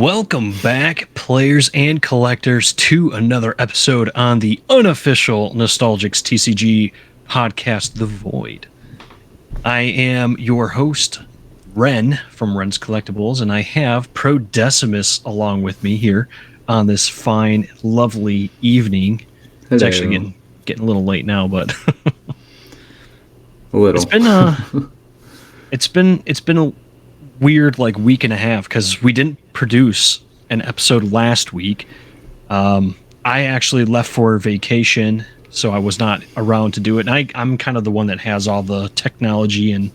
Welcome back, players and collectors, to another episode on the unofficial Nostalgix TCG Podcast, The Void. I am your host, Ren from RensCollectibles, and I have Prodecimus along with me here on this fine, lovely evening. Hello. It's actually getting a little late now, but a little. It's been a weird week and a half because we didn't produce an episode last week. I actually left for vacation, so I was not around to do it. And I'm kind of the one that has all the technology and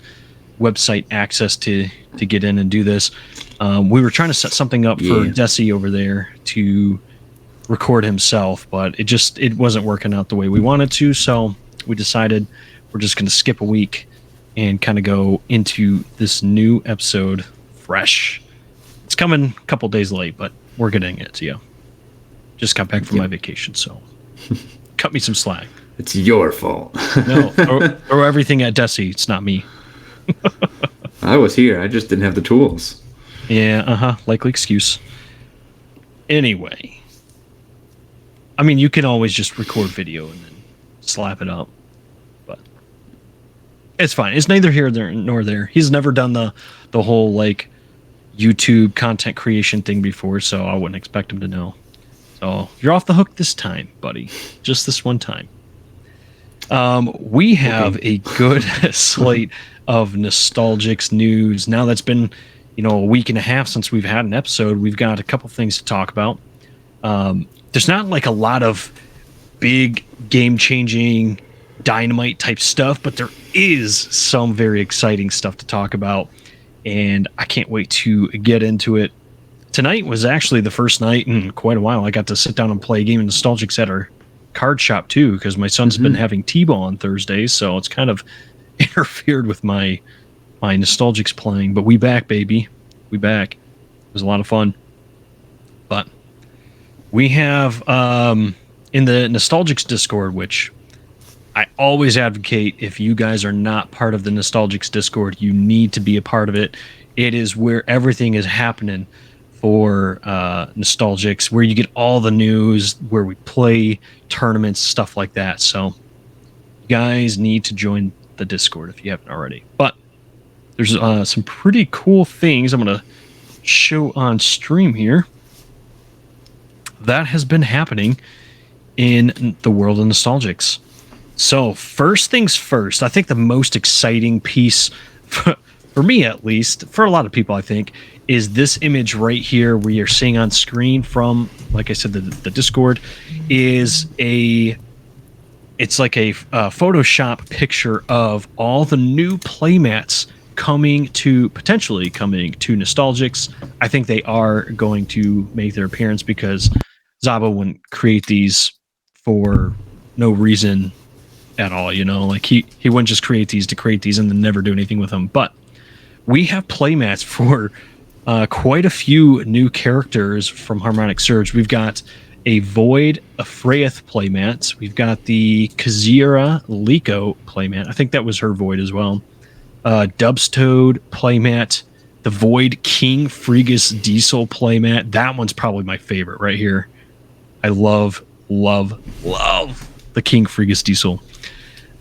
website access to get in and do this. We were trying to set something up for Desi over there to record himself, but it wasn't working out the way we wanted to, so we decided we're just going to skip a week and kind of go into this new episode fresh. It's coming a couple days late, but we're getting it to you. Just got back from my vacation, so cut me some slack. It's your fault. No, throw everything at Desi. It's not me. I was here. I just didn't have the tools. Yeah, likely excuse. Anyway, I mean, you can always just record video and then slap it up. It's fine. It's neither here nor there. He's never done the whole YouTube content creation thing before, so I wouldn't expect him to know. So you're off the hook this time, buddy. Just this one time. We have a good slate of Nostalgix news. Now that's been, a week and a half since we've had an episode. We've got a couple things to talk about. There's not a lot of big game-changing dynamite type stuff, but there is some very exciting stuff to talk about, and I can't wait to get into it. Tonight was actually the first night in quite a while I got to sit down and play a game of Nostalgix at our card shop too, because my son's been having T-ball on Thursdays, so it's kind of interfered with my Nostalgix playing. But we back, baby. We back. It was a lot of fun. But we have in the Nostalgix Discord, which I always advocate, if you guys are not part of the Nostalgix Discord, you need to be a part of it. It is where everything is happening for Nostalgix, where you get all the news, where we play tournaments, stuff like that. So you guys need to join the Discord if you haven't already. But there's some pretty cool things I'm going to show on stream here that has been happening in the world of Nostalgix. So first things first, I think the most exciting piece, for me at least, for a lot of people I think, is this image right here where you're seeing on screen from, like I said, the Discord, it's like a Photoshop picture of all the new playmats potentially coming to Nostalgix. I think they are going to make their appearance because Zaba wouldn't create these for no reason at all, he wouldn't just create these to create these and then never do anything with them. But we have playmats for quite a few new characters from Harmonic Surge. We've got a Void Afraith playmat. We've got the Kazira Liko playmat. I think that was her Void as well. Dubstoad playmat. The Void King Fregus Diesel playmat. That one's probably my favorite right here. I love the King Fregus Diesel.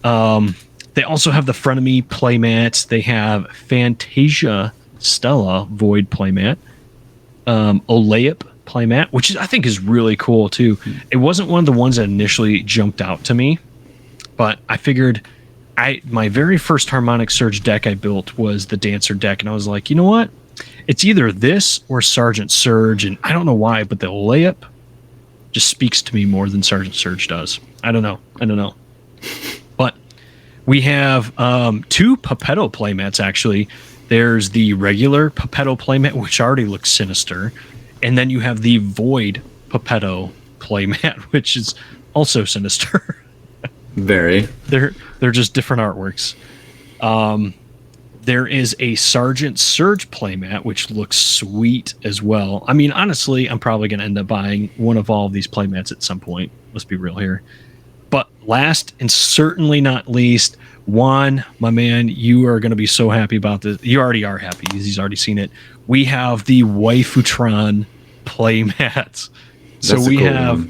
They also have the Frenemy playmats. They have Fantasia Stella Void playmat. Oleip playmat, which I think is really cool too. It wasn't one of the ones that initially jumped out to me, but I figured my very first Harmonic Surge deck I built was the Dancer deck, and I was like, you know what? It's either this or Sergeant Surge, and I don't know why, but the Oleip just speaks to me more than Sergeant Surge does. I don't know. But we have two Pepetto playmats, actually. There's the regular Pepetto playmat, which already looks sinister. And then you have the Void Pepetto playmat, which is also sinister. Very. They're just different artworks. There is a Sergeant Surge playmat, which looks sweet as well. I mean, honestly, I'm probably going to end up buying one of all of these playmats at some point. Let's be real here. But last and certainly not least, Juan, my man, you are going to be so happy about this. You already are happy because he's already seen it. We have the Waifutron playmats. So That's a cool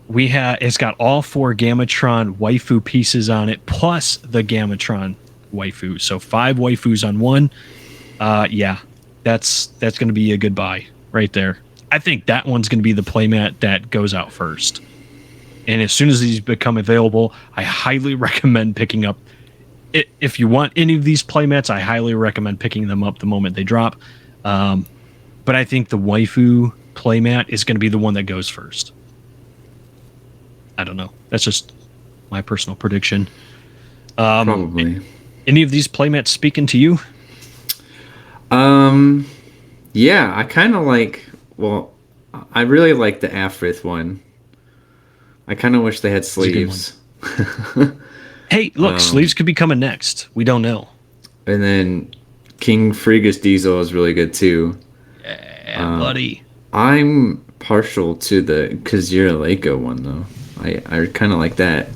one. It's got all 4 Gamatron waifu pieces on it, plus the Gamatron waifu. So 5 waifus on one. Yeah, that's going to be a good buy right there. I think that one's going to be the playmat that goes out first. And as soon as these become available, I highly recommend picking up. If you want any of these playmats, I highly recommend picking them up the moment they drop. But I think the waifu playmat is going to be the one that goes first. I don't know. That's just my personal prediction. Probably. Any of these playmats speaking to you? Yeah, I kind of like. Well, I really like the Afrith one. I kind of wish they had sleeves. Hey, look, sleeves could be coming next. We don't know. And then King Fregus Diesel is really good too. Yeah, buddy. I'm partial to the Kazira Leiko one though. I kind of like that.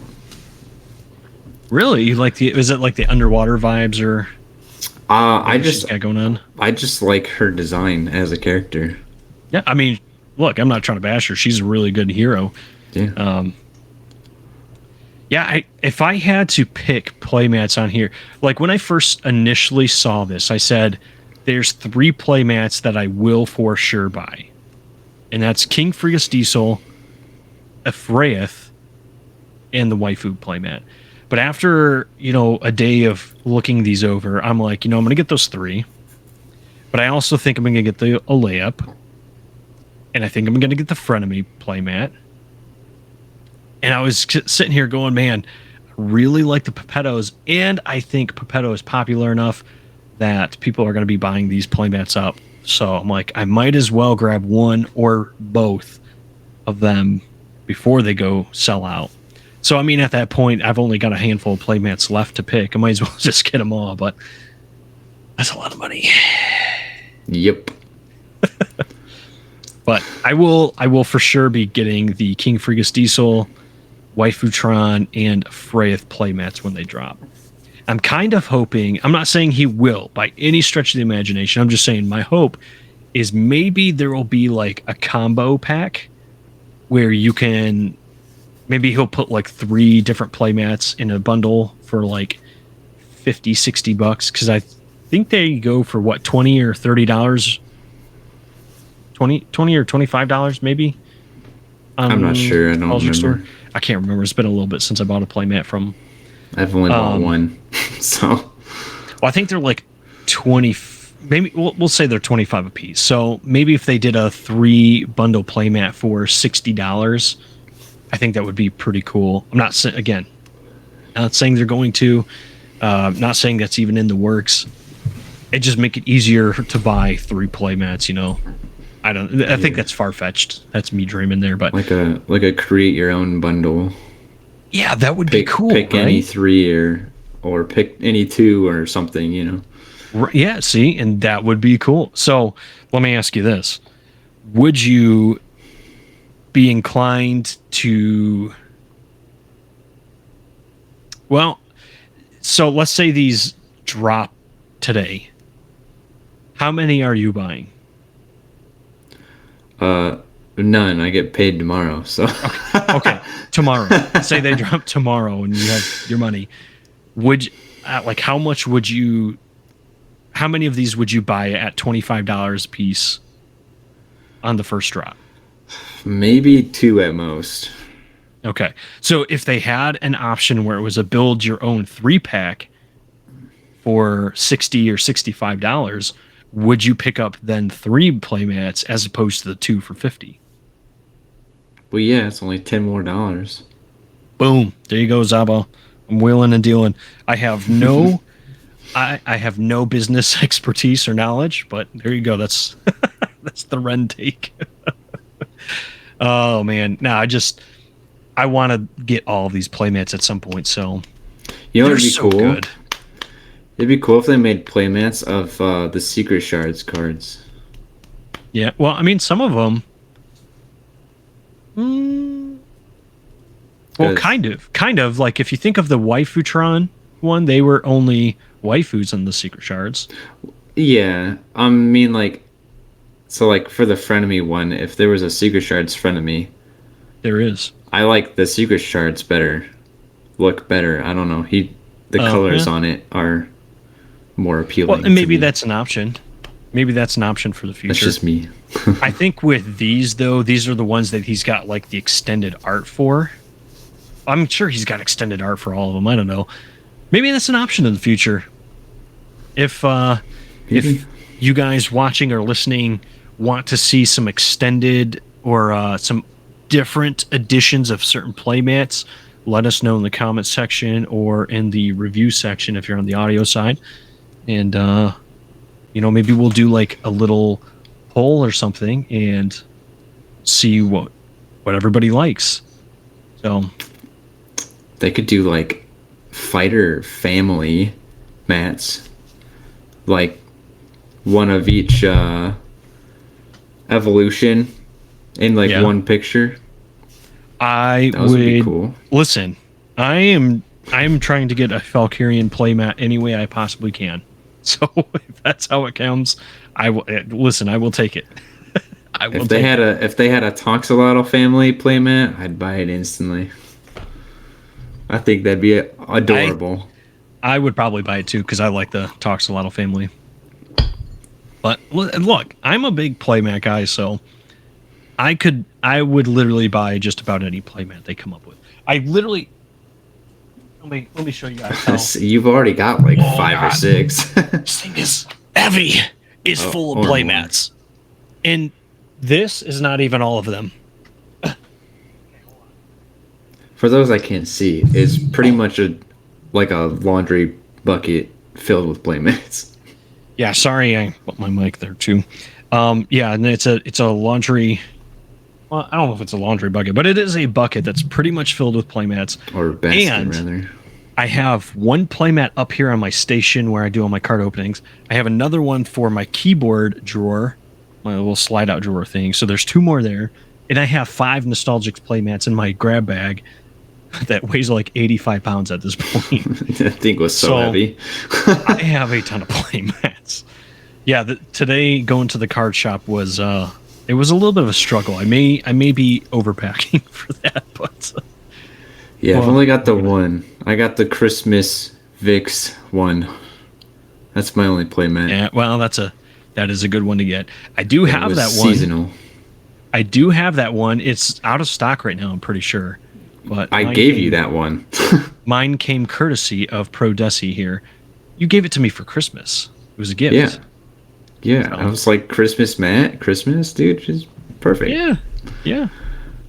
Really? You like is it like the underwater vibes or? I just got going on. I just like her design as a character. Yeah, I mean, look, I'm not trying to bash her. She's a really good hero. Yeah. Yeah, if I had to pick playmats on here, like when I first initially saw this, I said there's 3 playmats that I will for sure buy. And that's King Fregus Diesel, Ephraith, and the waifu playmat. But after, a day of looking these over, I'm like, I'm going to get those 3. But I also think I'm going to get the Layup. And I think I'm going to get the Frenemy playmat. And I was sitting here going, man, I really like the Pepettos. And I think Pepetto is popular enough that people are going to be buying these playmats up. So I'm like, I might as well grab one or both of them before they go sell out. So, I mean, at that point, I've only got a handful of playmats left to pick. I might as well just get them all, but that's a lot of money. Yep. But I will for sure be getting the King Fregus Diesel, Waifutron, and Freyth playmats when they drop. I'm kind of hoping, I'm not saying he will by any stretch of the imagination. I'm just saying my hope is maybe there will be like a combo pack where you can, maybe he'll put like 3 different playmats in a bundle for like $50-$60 because I think they go for what, $20 or $30, $20 or $25 maybe. I'm not sure. I don't remember. Store. I can't remember. It's been a little bit since I bought a playmat from. I've only bought one, so. Well, I think they're like 20. Maybe we'll say they're 25 a piece. So maybe if they did a 3 bundle playmat for $60, I think that would be pretty cool. I'm not saying they're going to. Not saying that's even in the works. It just make it easier to buy 3 playmats. I think that's far-fetched. That's me dreaming there, but like a create your own bundle. Yeah, that would be cool. Pick any 3 or pick any 2 or something, Yeah, see, and that would be cool. So let me ask you this: would you be inclined to? Well, so let's say these drop today. How many are you buying? None. I get paid tomorrow, so. Okay. Tomorrow. Say they drop tomorrow and you have your money. How many of these would you buy at $25 a piece on the first drop? Maybe 2 at most. Okay. So if they had an option where it was a build your own 3-pack for $60 or $65, would you pick up then 3 playmats as opposed to the 2 for $50? Well, yeah, it's only $10 more. Boom. There you go, Zabo. I'm wheeling and dealing. I have no I have no business expertise or knowledge, but there you go. That's that's the Ren take. Oh man. No, I want to get all of these playmats at some point, so it'd be so cool. Good. It'd be cool if they made playmats of the Secret Shards cards. Yeah, well, I mean, some of them. Well, kind of. Like, if you think of the Waifutron one, they were only waifus in the Secret Shards. Yeah, I mean, like, So like for the frenemy one, if there was a Secret Shards frenemy, There is. I like the Secret Shards better. Look better. I don't know. The colors on it are more appealing. Well, and maybe that's an option. Maybe that's an option for the future. That's just me. I think with these though, these are the ones that he's got like the extended art for. I'm sure he's got extended art for all of them. I don't know. Maybe that's an option in the future. If you guys watching or listening want to see some extended or some different editions of certain playmats, let us know in the comment section or in the review section if you're on the audio side. And maybe we'll do like a little poll or something and see what everybody likes. So they could do like fighter family mats, like one of each evolution in like one picture. That would be cool. Listen, I am trying to get a Valkyrian playmat any way I possibly can. So if that's how it comes, I will take it. If they had a Toxalotl family playmat, I'd buy it instantly. I think that'd be adorable. I would probably buy it too because I like the Toxalotl family. But look, I'm a big playmat guy, so I would literally buy just about any playmat they come up with. Let me show you guys. You've already got like 5 or 6. This thing is heavy. It's full of playmats, and this is not even all of them. For those I can't see, it's pretty much like a laundry bucket filled with playmats. Yeah, sorry, I put my mic there too. Yeah, and it's a laundry. Well, I don't know if it's a laundry bucket, but it is a bucket that's pretty much filled with playmats. Or a basket, rather. I have one playmat up here on my station where I do all my card openings. I have another one for my keyboard drawer, my little slide-out drawer thing. So there's 2 more there. And I have 5 Nostalgix playmats in my grab bag that weighs like 85 pounds at this point. That thing was so heavy. I have a ton of playmats. Yeah, today going to the card shop was... it was a little bit of a struggle. I may be overpacking for that, but I've only got the one. I got the Christmas Vix one. That's my only playmat. Yeah, well, that is a good one to get. I do have that one. Seasonal. I do have that one. It's out of stock right now, I'm pretty sure. But I gave you that one. Mine came courtesy of Pro Desi here. You gave it to me for Christmas. It was a gift. Yeah. Yeah, so. I was like, Christmas, dude, is perfect. Yeah.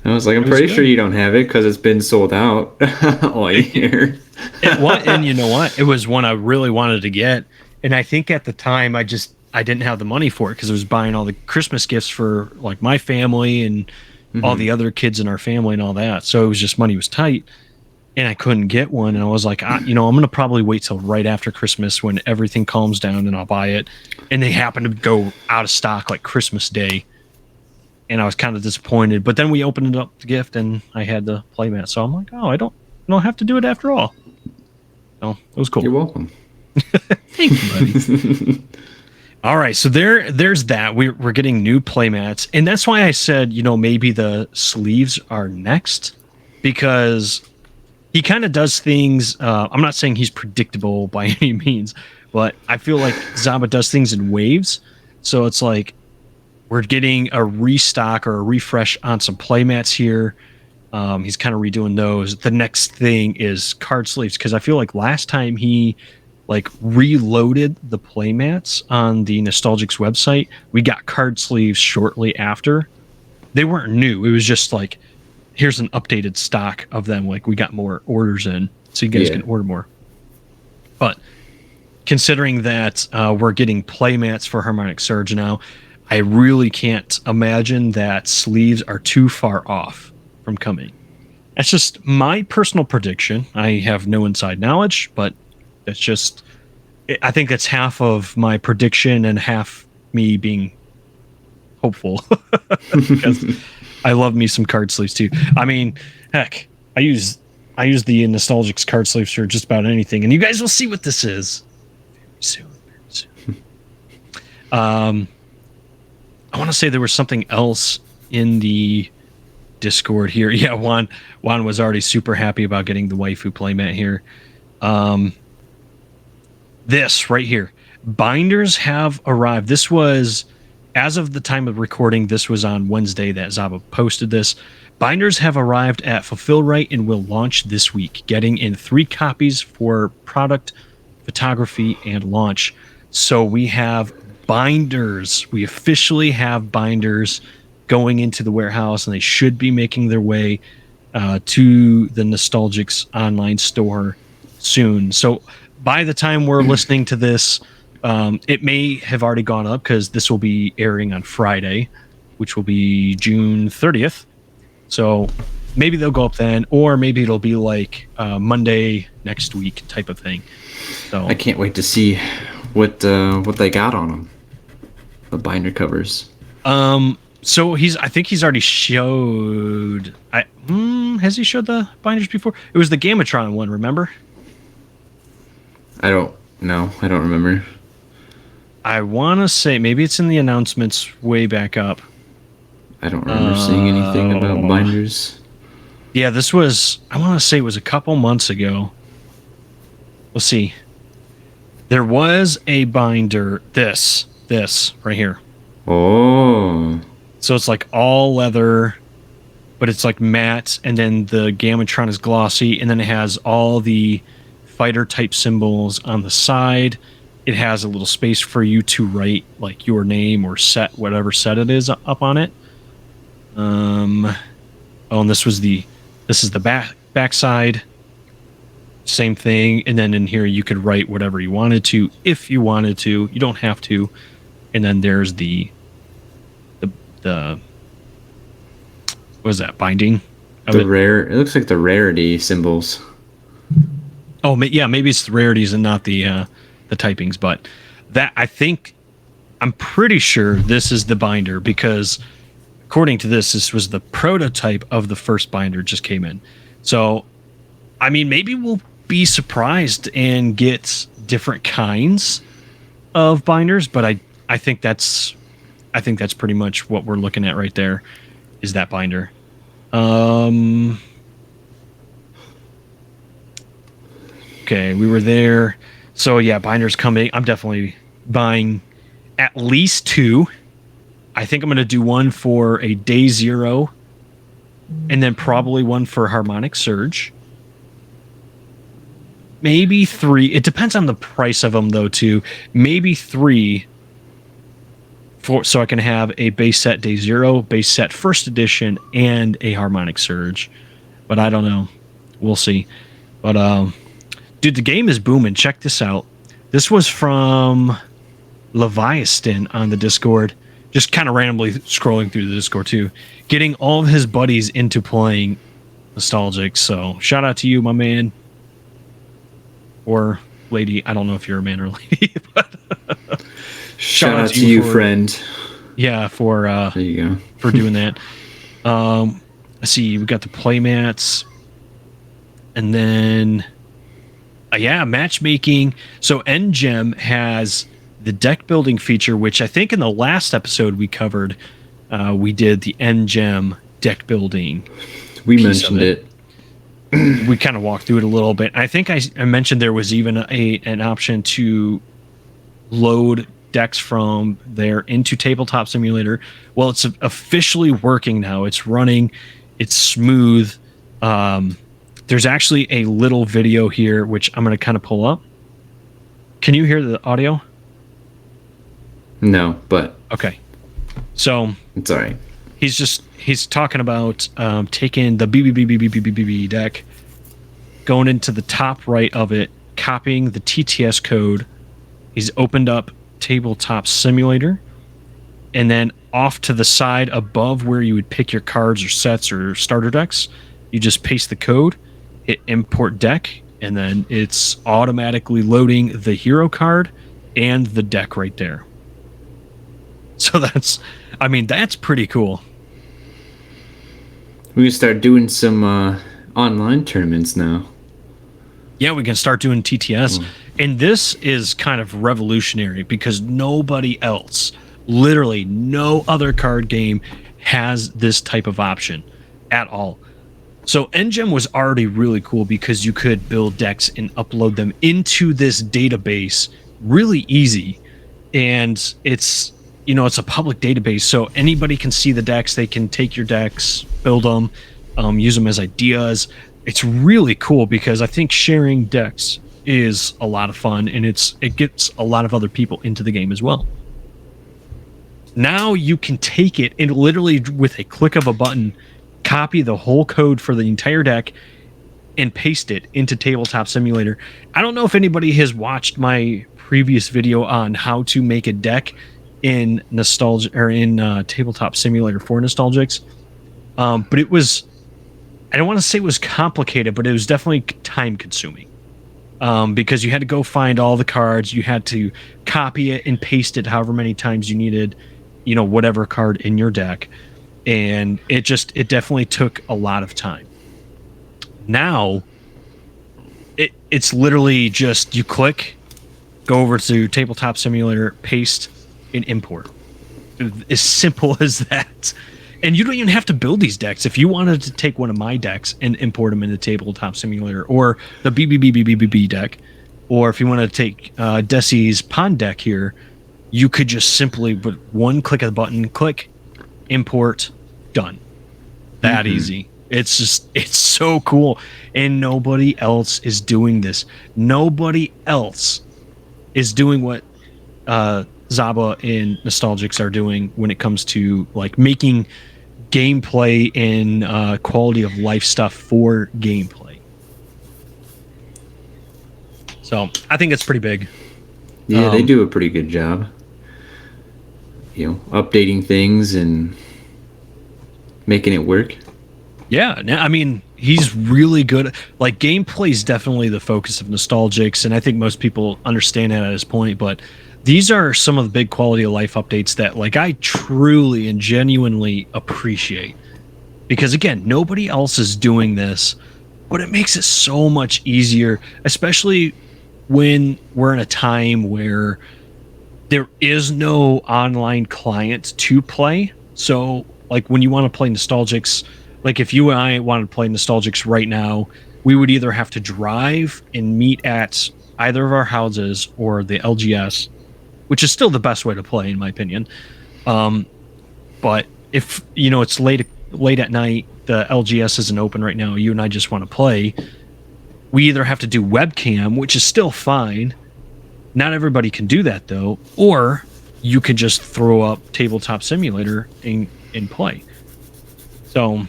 I was like, I'm pretty sure you don't have it because it's been sold out all year. And you know what? It was one I really wanted to get. And I think at the time, I didn't have the money for it because I was buying all the Christmas gifts for like my family and all the other kids in our family and all that. So it was just money was tight. And I couldn't get one. And I was like, I'm going to probably wait till right after Christmas when everything calms down and I'll buy it. And they happened to go out of stock like Christmas Day. And I was kind of disappointed. But then we opened up the gift and I had the playmat. So I'm like, I don't have to do it after all. So it was cool. You're welcome. Thank you, buddy. All right. So there's that. We're getting new playmats. And that's why I said, maybe the sleeves are next. Because... he kind of does things. I'm not saying he's predictable by any means, but I feel like Zaba does things in waves. So it's like we're getting a restock or a refresh on some playmats here. He's kind of redoing those. The next thing is card sleeves because I feel like last time he like reloaded the playmats on the Nostalgix website, we got card sleeves shortly after. They weren't new. It was just like, here's an updated stock of them. Like we got more orders in, so you guys can order more. But considering that we're getting playmats for Harmonic Surge now, I really can't imagine that sleeves are too far off from coming. That's just my personal prediction. I have no inside knowledge, but it's just, I think that's half of my prediction and half me being hopeful. Because I love me some card sleeves too. I mean, heck, I use the Nostalgix card sleeves for just about anything, and you guys will see what this is very soon. I want to say there was something else in the Discord here. Yeah, Juan was already super happy about getting the waifu playmat here. This right here. Binders have arrived. This was, as of the time of recording, this was on Wednesday that Zaba posted this. Binders have arrived at Fulfill Right and will launch this week, getting in 3 copies for product, photography, and launch. So we have binders. We officially have binders going into the warehouse, and they should be making their way to the Nostalgix online store soon. So by the time we're listening to this, it may have already gone up because this will be airing on Friday, which will be June 30th. So maybe they'll go up then, or maybe it'll be like Monday next week type of thing. So I can't wait to see what they got on them. The binder covers. So I think he's already showed. Has he showed the binders before? It was the Gamatron one, remember? I don't know. I don't remember. I want to say maybe it's in the announcements way back up. I don't remember seeing anything about binders. Yeah, this was, I want to say it was a couple months ago. Let's see. There was a binder, this right here. Oh. So it's like all leather, but it's like matte, and then the Gamatron is glossy, and then it has all the fighter type symbols on the side. It has a little space for you to write like your name or set, whatever set it is up on it. And this is the back side. Same thing, and then in here you could write whatever you wanted to, if you wanted to. You don't have to. And then there's the what was that, binding? It looks like the rarity symbols. Oh, yeah, maybe it's the rarities and not the typings, but that I'm pretty sure this is the binder, because according to this was the prototype of the first binder just came in. So, I mean, maybe we'll be surprised and get different kinds of binders, but I think that's pretty much what we're looking at right there, is that binder. Okay, we were there. So yeah, binders coming. I'm definitely buying at least 2. I think I'm going to do one for a Day Zero, and then probably one for Harmonic Surge. Maybe 3. It depends on the price of them, though, too. Maybe 3 so I can have a base set Day Zero, base set First Edition, and a Harmonic Surge. But I don't know. We'll see. But dude, the game is booming. Check this out. This was from Leviathan on the Discord. Just kind of randomly scrolling through the Discord, too. Getting all of his buddies into playing Nostalgix. So shout out to you, my man. Or lady. I don't know if you're a man or a lady. But shout out to you, friend. Yeah, for there you go. For doing that. Let's see. We got the playmats. And then... yeah, matchmaking. So NGem has the deck building feature, which I think in the last episode we covered. We did the NGem deck building. We mentioned it. We kind of walked through it a little bit. I think I mentioned there was even an option to load decks from there into Tabletop Simulator. Well, it's officially working now. It's running. It's smooth. There's actually a little video here, which I'm going to kind of pull up. Can you hear the audio? No, but... Okay. So... It's all right. He's talking about taking the BBBBBBBB deck, going into the top right of it, copying the TTS code. He's opened up Tabletop Simulator, and then off to the side above where you would pick your cards or sets or starter decks, you just paste the code, hit import deck, and then it's automatically loading the hero card and the deck right there. So that's pretty cool. We can start doing some online tournaments now. Yeah, we can start doing TTS. And this is kind of revolutionary because nobody else Literally no other card game has this type of option at all. So NGEM was already really cool because you could build decks and upload them into this database really easy. And it's, it's a public database, so anybody can see the decks. They can take your decks, build them, use them as ideas. It's really cool because I think sharing decks is a lot of fun, and it gets a lot of other people into the game as well. Now you can take it and literally with a click of a button, copy the whole code for the entire deck and paste it into Tabletop Simulator. I don't know if anybody has watched my previous video on how to make a deck in Tabletop Simulator for Nostalgix. But it was, I don't want to say it was complicated, but it was definitely time consuming. Because you had to go find all the cards, you had to copy it and paste it however many times you needed, whatever card in your deck. And it definitely took a lot of time. Now, it's literally just you click, go over to Tabletop Simulator, paste, and import. As simple as that. And you don't even have to build these decks. If you wanted to take one of my decks and import them into Tabletop Simulator, or the BBBBBB deck, or if you want to take Desi's Pond deck here, you could just simply, with one click of the button, click, import, done. That easy. It's so cool. And nobody else is doing this. Nobody else is doing what Zaba and Nostalgix are doing when it comes to like making gameplay and quality of life stuff for gameplay. So I think it's pretty big. Yeah, they do a pretty good job. Updating things and making it work. Yeah, I mean, he's really good. Like, gameplay is definitely the focus of Nostalgix, and I think most people understand that at this point, but these are some of the big quality of life updates that, like, I truly and genuinely appreciate. Because, again, nobody else is doing this, but it makes it so much easier, especially when we're in a time where there is no online client to play. So, like, when you want to play Nostalgix, like if you and I wanted to play Nostalgix right now, we would either have to drive and meet at either of our houses or the LGS, which is still the best way to play in my opinion. But if it's late at night, the LGS isn't open right now, you and I just want to play, we either have to do webcam, which is still fine. Not everybody can do that though, or you could just throw up Tabletop Simulator and play. So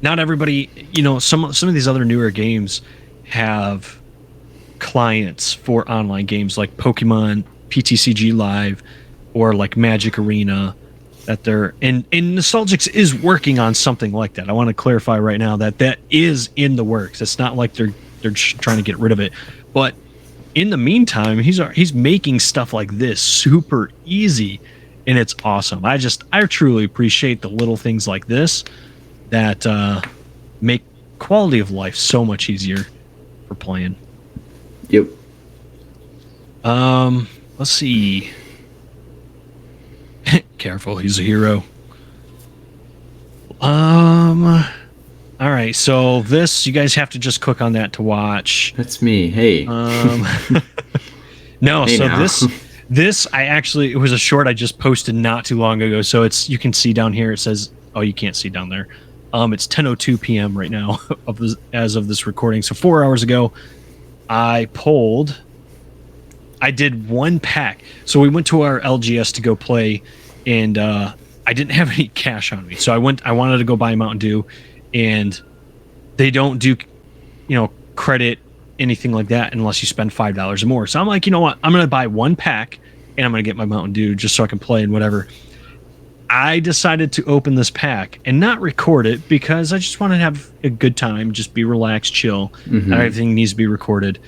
not everybody, some of these other newer games have clients for online games like Pokemon, PTCG Live, or like Magic Arena, that they're and Nostalgix is working on something like that. I want to clarify right now that is in the works. It's not like they're trying to get rid of it, but in the meantime, he's making stuff like this super easy, and it's awesome. I truly appreciate the little things like this that make quality of life so much easier for playing. Yep. Let's see. Careful, he's a hero. All right, so this, you guys have to just click on that to watch. That's me. Hey. No, hey so now. this it was a short I just posted not too long ago. So you can see down here, it says, oh, you can't see down there. It's 10:02 p.m. right now as of this recording. So 4 hours ago, I did one pack. So we went to our LGS to go play, and I didn't have any cash on me. So I wanted to go buy Mountain Dew, and they don't do, credit, anything like that unless you spend $5 or more. So I'm like, you know what? I'm going to buy one pack, and I'm going to get my Mountain Dew just so I can play and whatever. I decided to open this pack and not record it because I just want to have a good time, just be relaxed, chill. Mm-hmm. Not everything needs to be recorded.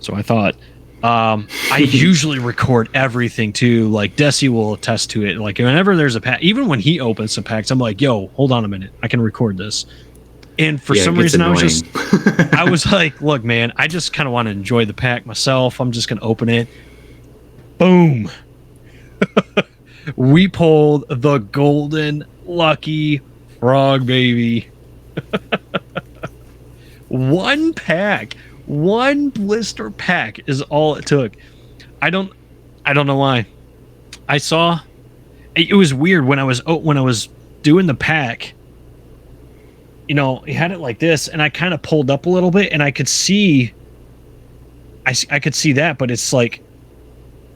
So I thought, I usually record everything too. Like Desi will attest to it. Like whenever there's a pack, even when he opens some packs, I'm like, yo, hold on a minute. I can record this. And for some reason, annoying. I was like, look, man, I just kind of want to enjoy the pack myself. I'm just going to open it. Boom. We pulled the golden lucky frog, baby. One pack, one blister pack is all it took. I don't know why. I saw it was weird when I was doing the pack. You know, he had it like this, and I kind of pulled up a little bit, and I could see that, but it's like,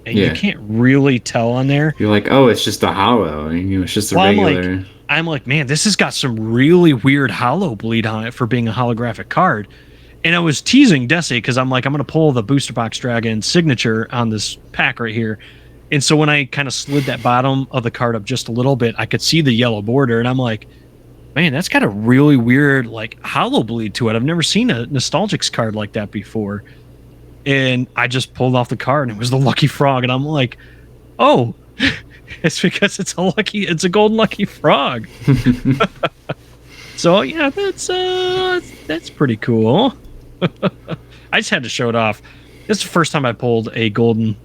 you can't really tell on there. You're like, oh, it's just a hollow. I mean, it's just a regular. I'm like, man, this has got some really weird hollow bleed on it for being a holographic card. And I was teasing Desi because I'm like, I'm going to pull the Booster Box Dragon signature on this pack right here. And so when I kind of slid that bottom of the card up just a little bit, I could see the yellow border, and I'm like, man, that's got a really weird like hollow bleed to it. I've never seen a Nostalgix card like that before. And I just pulled off the card, and it was the Lucky Frog, and I'm like, oh, it's because it's a golden Lucky Frog. So yeah, that's pretty cool. I just had to show it off. This is the first time I pulled a golden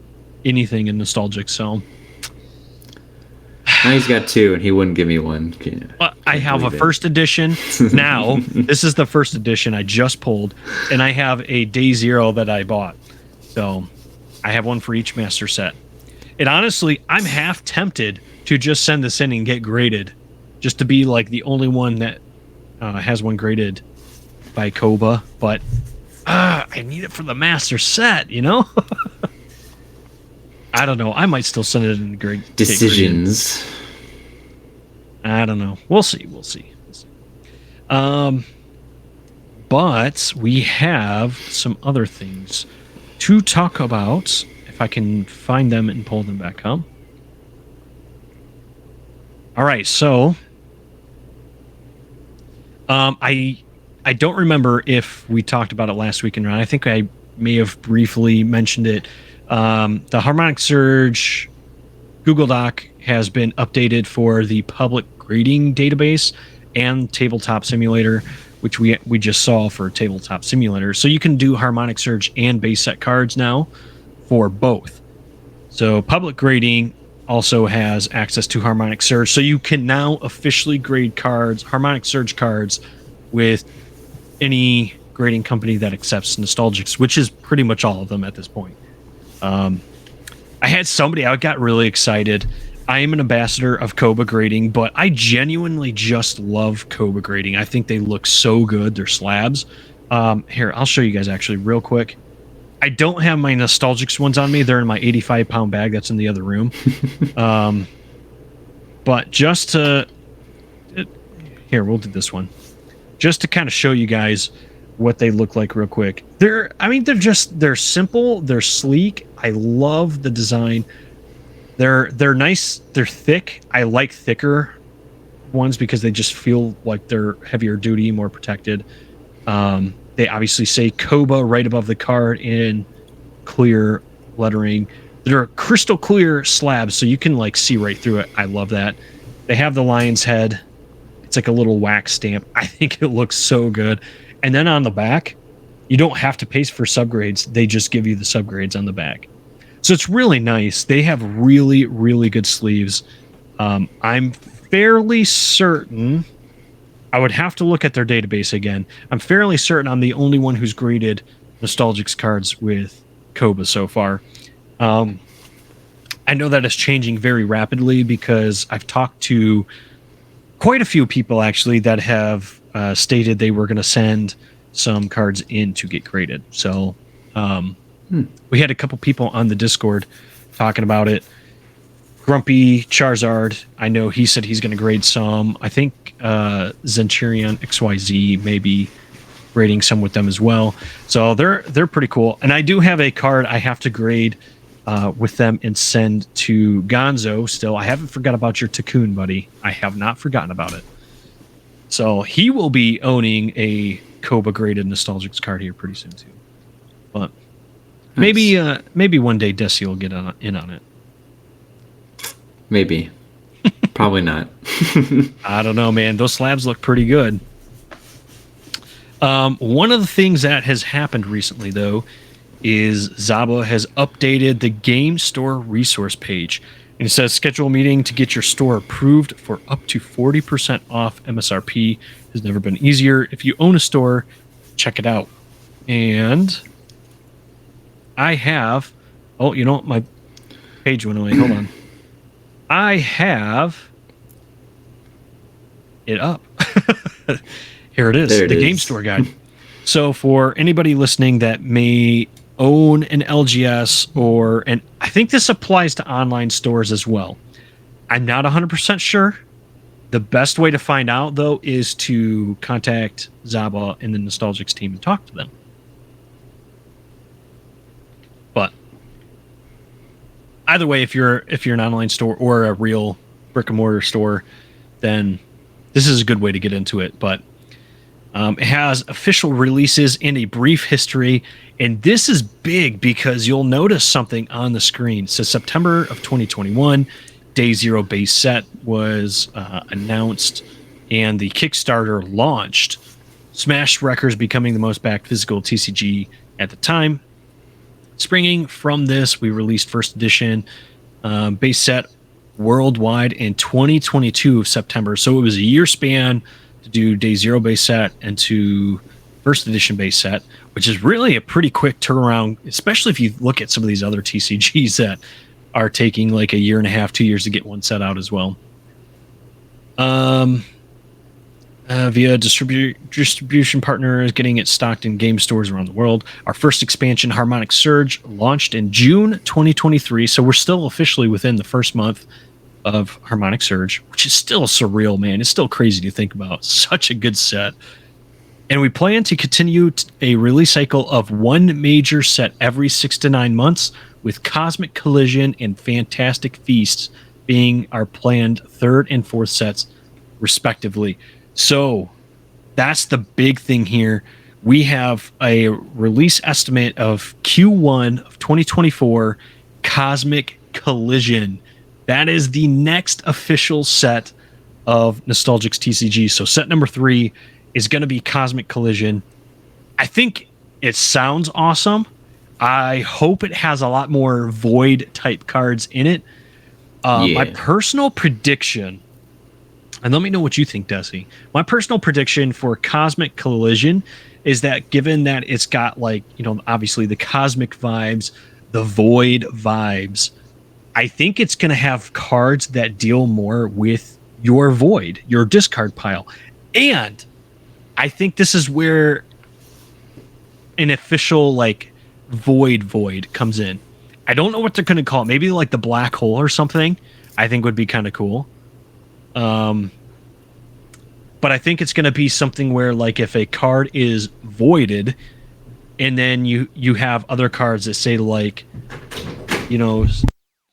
anything in Nostalgix, so now he's got two, and he wouldn't give me one. I have a first edition now. This is the first edition I just pulled, and I have a Day Zero that I bought. So I have one for each master set. And honestly, I'm half tempted to just send this in and get graded, just to be like the only one that has one graded by Koba. But I need it for the master set, you know? I don't know. I might still send it in the grade. Decisions. I don't know. We'll see. But we have some other things to talk about. If I can find them and pull them back up. All right. So, I don't remember if we talked about it last week, and I think I may have briefly mentioned it. The Harmonic Surge Google Doc has been updated for the public grading database and Tabletop Simulator, which we just saw for Tabletop Simulator. So you can do Harmonic Surge and base set cards now for both. So public grading also has access to Harmonic Surge. So you can now officially grade cards, Harmonic Surge cards, with any grading company that accepts Nostalgix, which is pretty much all of them at this point. I had somebody, I got really excited. I am an ambassador of Koba grading, but I genuinely just love Koba grading. I think they look so good. They're slabs. Here, I'll show you guys actually real quick. I don't have my Nostalgix ones on me. They're in my 85-pound bag that's in the other room. But just to... Here, we'll do this one. Just to kind of show you guys what they look like real quick. They're simple, they're sleek. I love the design. They're nice, they're thick. I like thicker ones because they just feel like they're heavier duty, more protected. They obviously say Koba right above the card in clear lettering. They're crystal clear slabs, so you can like see right through it. I love that. They have the lion's head. It's like a little wax stamp. I think it looks so good. And then on the back, you don't have to pay for subgrades. They just give you the subgrades on the back. So it's really nice. They have really, really good sleeves. I'm fairly certain, I would have to look at their database again. I'm fairly certain I'm the only one who's graded Nostalgix cards with Koba so far. I know that is changing very rapidly because I've talked to quite a few people actually that have stated they were going to send some cards in to get graded. So we had a couple people on the Discord talking about it. Grumpy Charizard, I know he said he's going to grade some. I think Centurion XYZ may be grading some with them as well. So they're pretty cool. And I do have a card I have to grade with them and send to Gonzo still. I haven't forgot about your Takun, buddy. I have not forgotten about it. So he will be owning a Koba graded Nostalgix card here pretty soon too. But nice. Maybe one day Desi will get in on it. Maybe. Probably not. I don't know, man. Those slabs look pretty good. One of the things that has happened recently, though, is Zaba has updated the game store resource page. And it says schedule a meeting to get your store approved for up to 40% off MSRP. Has never been easier. If you own a store, check it out. And I have, my page went away. Hold on. I have it up. Here it is. The Game Store Guide. So for anybody listening that may own an LGS and I think this applies to online stores as well. I'm not 100% sure. The best way to find out, though, is to contact Zaba and the Nostalgix team and talk to them. But either way, if you're an online store or a real brick and mortar store, then this is a good way to get into it. But it has official releases and a brief history. And this is big because you'll notice something on the screen. It says September of 2021, Day Zero base set was announced and the Kickstarter launched. Smashed records becoming the most backed physical TCG at the time. Springing from this, we released first edition base set worldwide in 2022 of September. So it was a year span to do Day Zero base set and to first edition base set, which is really a pretty quick turnaround, especially if you look at some of these other TCGs that are taking like a year and a half, 2 years to get one set out as well. Via distribution partners, getting it stocked in game stores around the world. Our first expansion, Harmonic Surge, launched in June 2023, so we're still officially within the first month of Harmonic Surge, which is still surreal, man. It's still crazy to think about. Such a good set. And we plan to continue a release cycle of one major set every 6 to 9 months, with Cosmic Collision and Fantastic Feasts being our planned third and fourth sets, respectively. So that's the big thing here. We have a release estimate of Q1 of 2024, Cosmic Collision. That is the next official set of Nostalgix TCG. So set number 3 is going to be Cosmic Collision. I think it sounds awesome. I hope it has a lot more void type cards in it. My personal prediction, and let me know what you think, Desi. My personal prediction for Cosmic Collision is that given that it's got obviously the cosmic vibes, the void vibes, I think it's going to have cards that deal more with your void, your discard pile. And I think this is where an official void comes in. I don't know what they're going to call it. Maybe like the black hole or something, I think would be kind of cool. But I think it's going to be something where if a card is voided and then you have other cards that say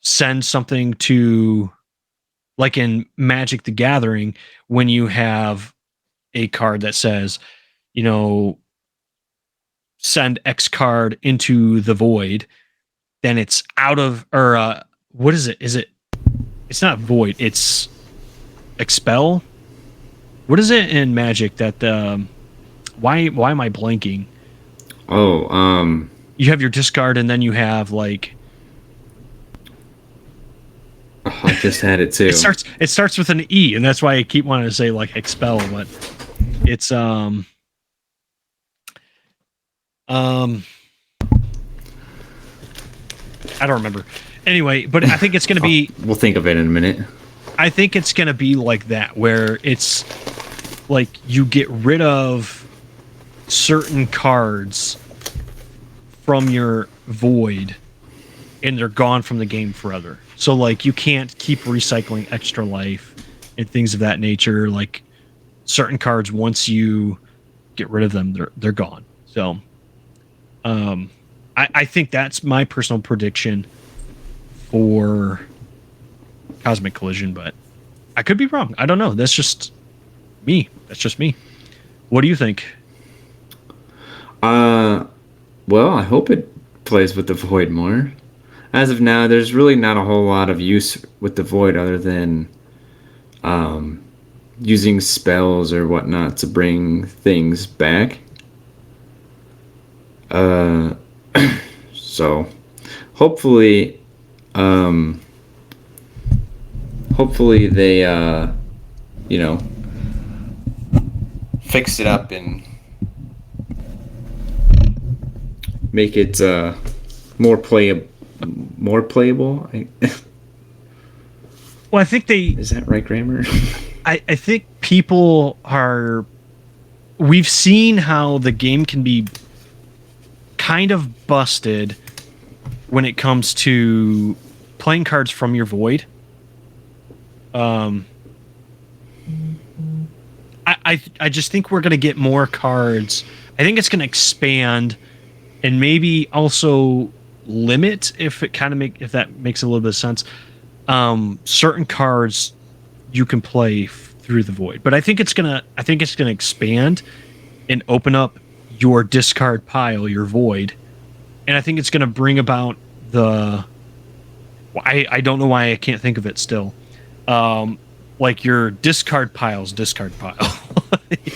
send something to, like in Magic the Gathering, when you have a card that says, send X card into the void, then it's out of, or what is it? It's not void, it's expel. What is it in Magic that why am I blanking? You have your discard and then you have I just had it too. It starts with an E, and that's why I keep wanting to say expel, but it's I don't remember. Anyway, but I think it's going to be. We'll think of it in a minute. I think it's going to be like that, where it's you get rid of certain cards from your void, and they're gone from the game forever. So you can't keep recycling extra life and things of that nature. Certain cards, once you get rid of them, they're gone. So I think that's my personal prediction for Cosmic Collision, but I could be wrong. I don't know. That's just me. What do you think? Well, I hope it plays with the void more. As of now, there's really not a whole lot of use with the void other than using spells or whatnot to bring things back. So hopefully hopefully they fix it up and make it more playable. Well, I think is that right grammar? I think people are. We've seen how the game can be kind of busted when it comes to playing cards from your void. I just think we're going to get more cards. I think it's going to expand and maybe also limit, if that makes a little bit of sense. Certain cards you can play through the void, but I think it's gonna expand and open up your discard pile, your void, and I think it's gonna bring about I don't know why I can't think of it still. Like your discard pile,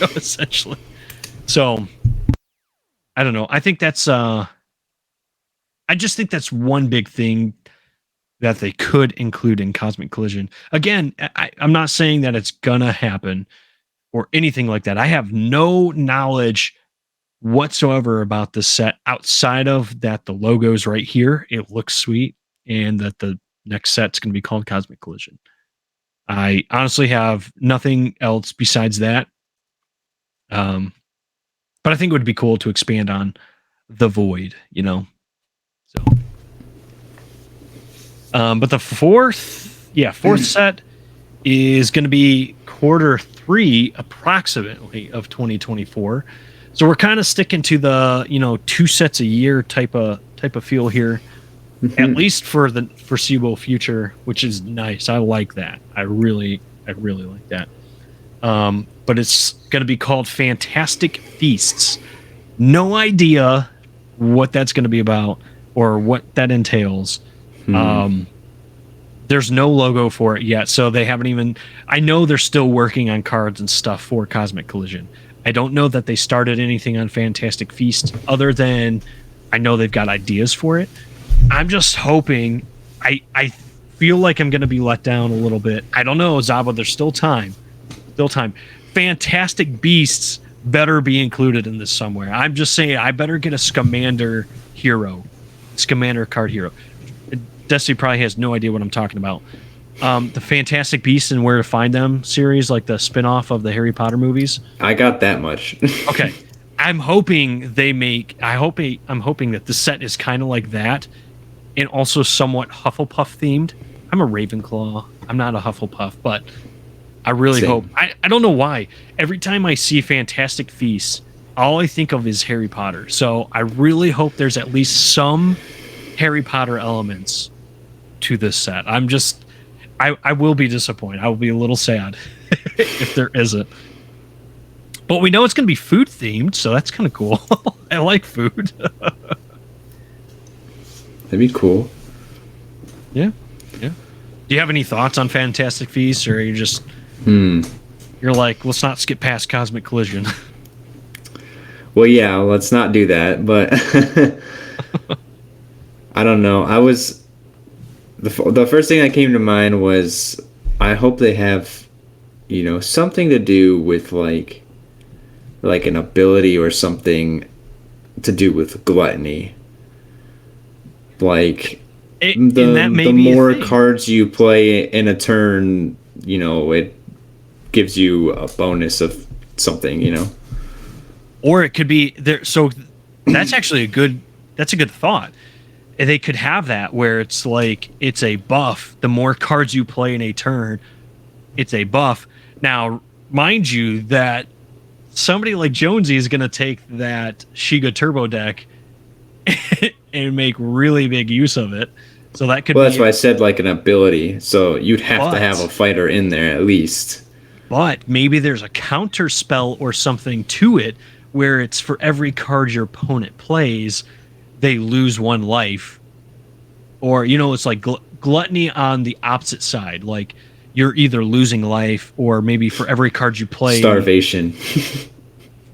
essentially. So I don't know. I think that's I just think that's one big thing that they could include in Cosmic Collision. Again, I'm not saying that it's gonna happen or anything like that. I have no knowledge whatsoever about this set outside of that the logo's right here. It looks sweet, and that the next set's gonna be called Cosmic Collision. I honestly have nothing else besides that. But I think it would be cool to expand on the void, So. But the fourth set is going to be Q3 approximately of 2024. So we're kind of sticking to the 2 sets a year type of feel here, at least for the foreseeable future, which is nice. I like that. I really like that. But it's going to be called Fantastic Feasts. No idea what that's going to be about or what that entails. There's no logo for it yet, so they haven't even. I know they're still working on cards and stuff for Cosmic Collision. I don't know that they started anything on Fantastic Feast other than I know they've got ideas for it. I'm just hoping. I feel like I'm going to be let down a little bit. I don't know, Zaba. There's still time. Fantastic Beasts better be included in this somewhere. I'm just saying I better get a Scamander card hero. Destiny probably has no idea what I'm talking about. The Fantastic Beasts and Where to Find Them series, like the spin-off of the Harry Potter movies. I got that much. Okay. I'm hoping I'm hoping that the set is kind of like that and also somewhat Hufflepuff themed. I'm a Ravenclaw. I'm not a Hufflepuff, but I really hope. I don't know why. Every time I see Fantastic Feasts, all I think of is Harry Potter. So I really hope there's at least some Harry Potter elements to this set. I will be disappointed. I will be a little sad if there isn't. But we know it's going to be food themed, so that's kind of cool. I like food. That'd be cool. Yeah. Do you have any thoughts on Fantastic Feasts, or are you just you're like, let's not skip past Cosmic Collision? Well, yeah, let's not do that. But I don't know. I was the first thing that came to mind was I hope they have, something to do with like an ability or something to do with gluttony. Like the more cards you play in a turn, it gives you a bonus of something, Or it could be there. So that's actually a good thought. They could have that where it's like it's a buff. The more cards you play in a turn, it's a buff. Now, mind you, that somebody like Jonesy is going to take that Shiga Turbo deck and make really big use of it. So that could. Well, that's why I said like an ability. So you'd have to have a fighter in there at least. But maybe there's a counter spell or something to it where it's for every card your opponent plays, they lose 1 life. Or, it's like gluttony on the opposite side. Like you're either losing life or maybe for every card you play. Starvation.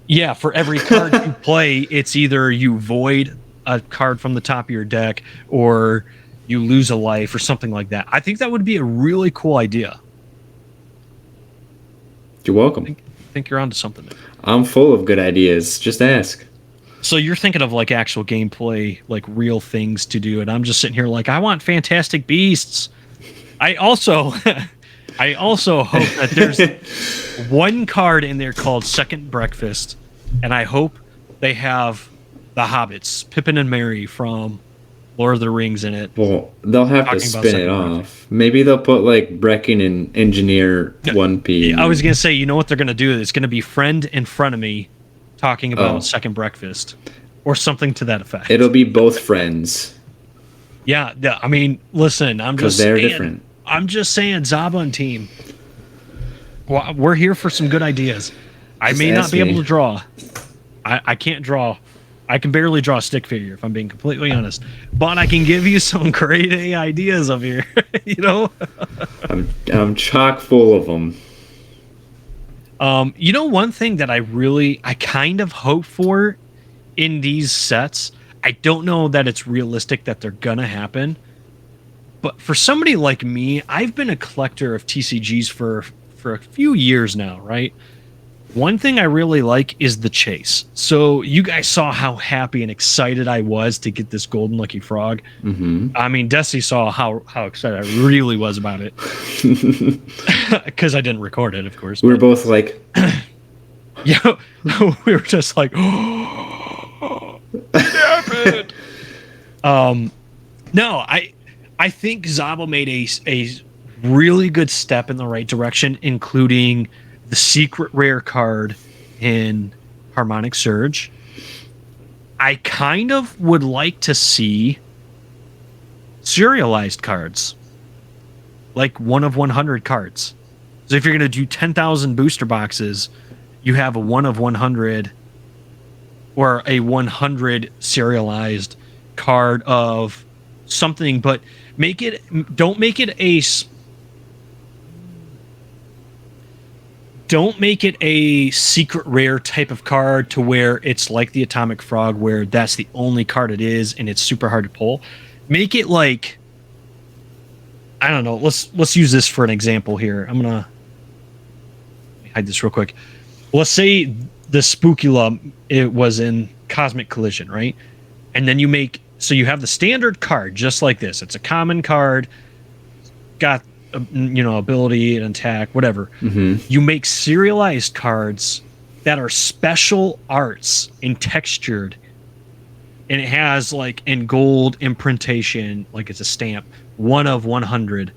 Yeah, for every card you play, it's either you void a card from the top of your deck or you lose a life or something like that. I think that would be a really cool idea. You're welcome. I think you're onto something there. I'm full of good ideas. Just ask. So you're thinking of like actual gameplay, like real things to do, and I'm just sitting here like, I want Fantastic Beasts. I also hope that there's one card in there called Second Breakfast, and I hope they have the Hobbits, Pippin and Merry from Lord of the Rings in it. Well, they'll have to spin it off. Maybe they'll put like Brecken and Engineer 1P. I was gonna say, you know what they're gonna do? It's gonna be Friend and Frenemy talking about Second Breakfast, or something to that effect. It'll be both friends. Yeah. I mean, listen, because they're different. I'm just saying, Zaba and team. Well, we're here for some good ideas. I may not be able to draw. I can't draw. I can barely draw a stick figure, if I'm being completely honest. But I can give you some great ideas up here. You know? I'm chock full of them. You know, one thing that I kind of hope for in these sets, I don't know that it's realistic that they're gonna happen, but for somebody like me, I've been a collector of TCGs for a few years now, right? One thing I really like is the chase. So you guys saw how happy and excited I was to get this Golden Lucky Frog. Mm-hmm. I mean, Desi saw how excited I really was about it. Because I didn't record it, of course. We were both like... Yeah, we were just like... Damn it! No, I think Zabo made a really good step in the right direction, including the secret rare card in Harmonic Surge. I kind of would like to see serialized cards, like 1 of 100 cards. So if you're going to do 10,000 booster boxes, you have a 1 of 100 or a 100 serialized card of something, but don't make it a secret rare type of card to where it's like the Atomic Frog, where that's the only card it is and it's super hard to pull. Make it like, I don't know, let's use this for an example here. Let me hide this real quick. Let's say the Spookula, it was in Cosmic Collision, right? And then you have the standard card just like this. It's a common card, got ability and attack, whatever. Mm-hmm. You make serialized cards that are special arts and textured, and it has like in gold imprintation, like it's a stamp, 1 of 100,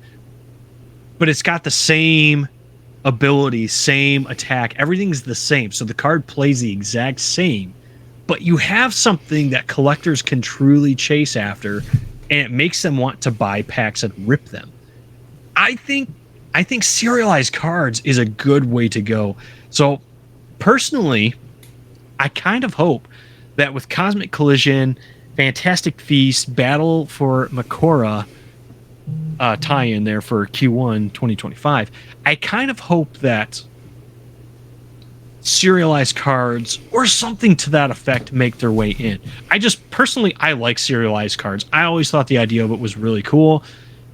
but it's got the same ability, same attack, everything's the same, so the card plays the exact same, but you have something that collectors can truly chase after, and it makes them want to buy packs and rip them. I think serialized cards is a good way to go. So personally, I kind of hope that with Cosmic Collision, Fantastic Feast, Battle for Makora tie-in there for Q1 2025, I kind of hope that serialized cards or something to that effect make their way in. I like serialized cards. I always thought the idea of it was really cool.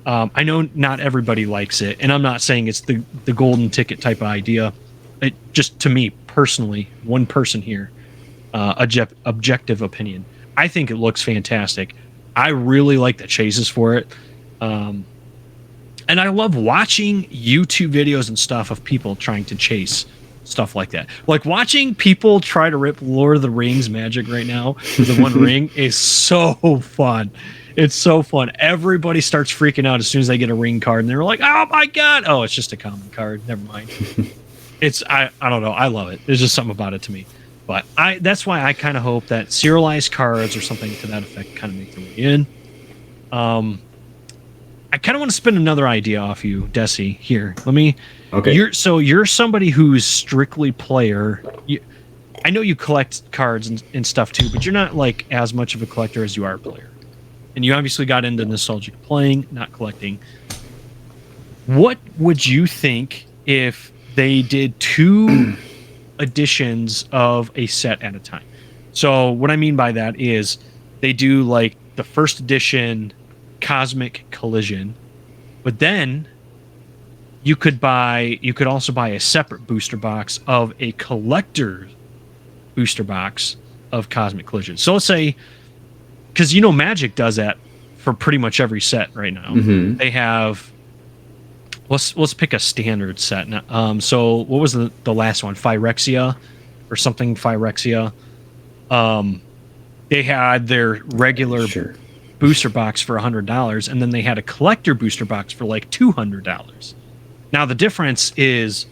I know not everybody likes it, and I'm not saying it's the golden ticket type of idea. It just, to me personally, one person here, objective opinion, I think it looks fantastic. I really like the chases for it, and I love watching YouTube videos and stuff of people trying to chase stuff like that. Like watching people try to rip Lord of the Rings magic right now with the One Ring is so fun. It's so fun. Everybody starts freaking out as soon as they get a ring card, and they're like, "Oh my god! Oh, it's just a common card. Never mind." I don't know. I love it. There's just something about it to me. But that's why I kind of hope that serialized cards or something to that effect kind of make their way in. I kind of want to spin another idea off you, Desi. Here, let me. Okay. You're somebody who's strictly player. I know you collect cards and stuff too, but you're not like as much of a collector as you are a player. And you obviously got into nostalgic playing, not collecting. What would you think if they did 2 editions of a set at a time? So what I mean by that is they do like the first edition Cosmic Collision, but then you could also buy a separate booster box of a collector booster box of Cosmic Collision. So let's say, because Magic does that for pretty much every set right now. Mm-hmm. They have, let's pick a standard set now. So what was the last one? Phyrexia or something? Phyrexia. They had their regular booster box for $100, and then they had a collector booster box for like $200. Now the difference is,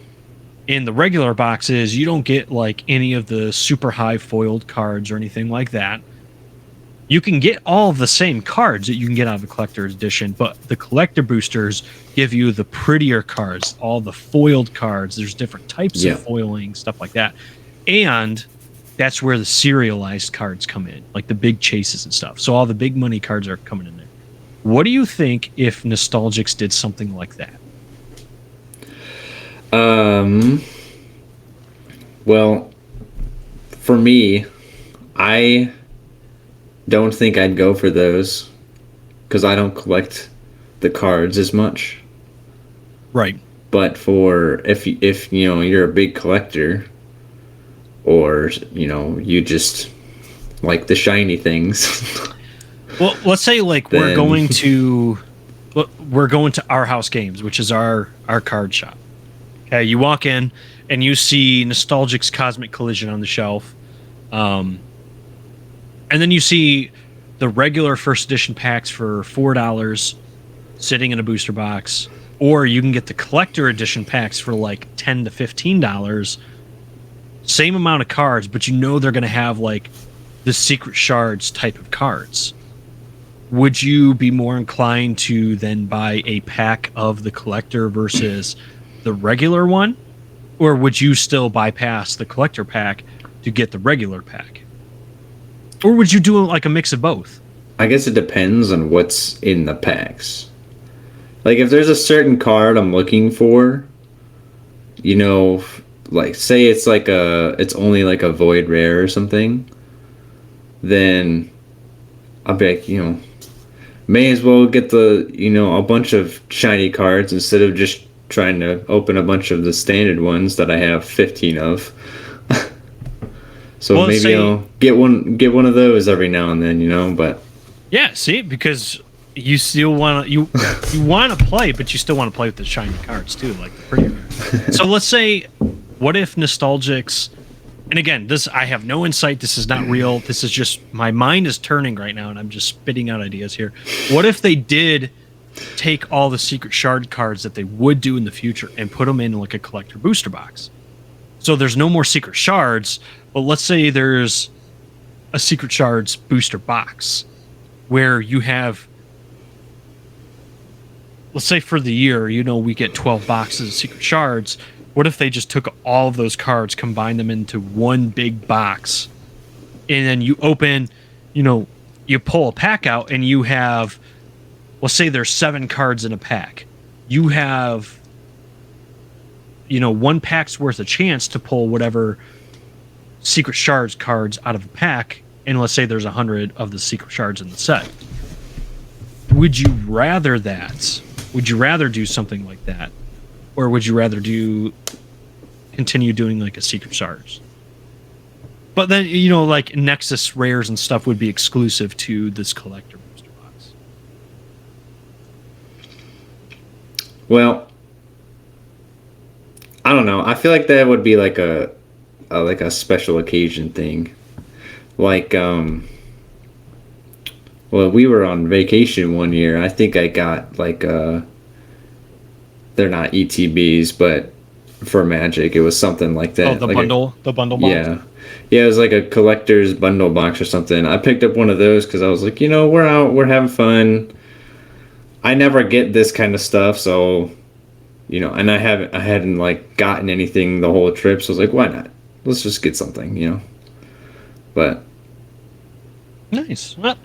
in the regular boxes, you don't get like any of the super high foiled cards or anything like that. You can get all of the same cards that you can get out of the collector's edition, but the collector boosters give you the prettier cards, all the foiled cards. There's different types of foiling, stuff like that. And that's where the serialized cards come in, like the big chases and stuff. So all the big money cards are coming in there. What do you think if Nostalgix did something like that? Well, for me, I don't think I'd go for those because I don't collect the cards as much. Right. But for if you're a big collector, or you just like the shiny things. Well, let's say like we're going to Our House Games, which is our card shop. Okay, you walk in and you see Nostalgix Cosmic Collision on the shelf, and then you see the regular first edition packs for $4 sitting in a booster box, or you can get the collector edition packs for like $10 to $15. Same amount of cards, but they're going to have like the secret shards type of cards. Would you be more inclined to then buy a pack of the collector versus the regular one? Or would you still bypass the collector pack to get the regular pack? Or would you do like a mix of both? I guess it depends on what's in the packs. Like if there's a certain card I'm looking for, like say it's only like a void rare or something, then I'll be like, may as well get a bunch of shiny cards instead of just trying to open a bunch of the standard ones that I have 15 of. So maybe I'll get one of those every now and then, but yeah, see, because you still want to you want to play, but you still want to play with the shiny cards too, like the pretty rare. So let's say, what if Nostalgix, and again, this I have no insight, this is not real, this is just my mind is turning right now and I'm just spitting out ideas here. What if they did take all the secret shard cards that they would do in the future and put them in like a collector booster box? So there's no more secret shards, but let's say there's a secret shards booster box where you have, let's say for the year, we get 12 boxes of secret shards. What if they just took all of those cards, combined them into one big box, and then you open, you pull a pack out and you have, let's say there's 7 cards in a pack. You have, one pack's worth of chance to pull whatever secret shards cards out of a pack, and let's say there's 100 of the secret shards in the set. Would you rather that? Would you rather do something like that? Or would you rather continue doing like a secret shards? But then, like Nexus rares and stuff would be exclusive to this collector booster box. Well, I don't know. I feel like that would be like a special occasion thing. Like, well, we were on vacation one year. I think I got like they're not ETBs, but for Magic, it was something like that. Oh, the like bundle box? Yeah. Yeah, it was like a collector's bundle box or something. I picked up one of those because I was like, we're out, we're having fun. I never get this kind of stuff, so, and I hadn't like gotten anything the whole trip, so I was like, why not? Let's just get something, But nice. Well,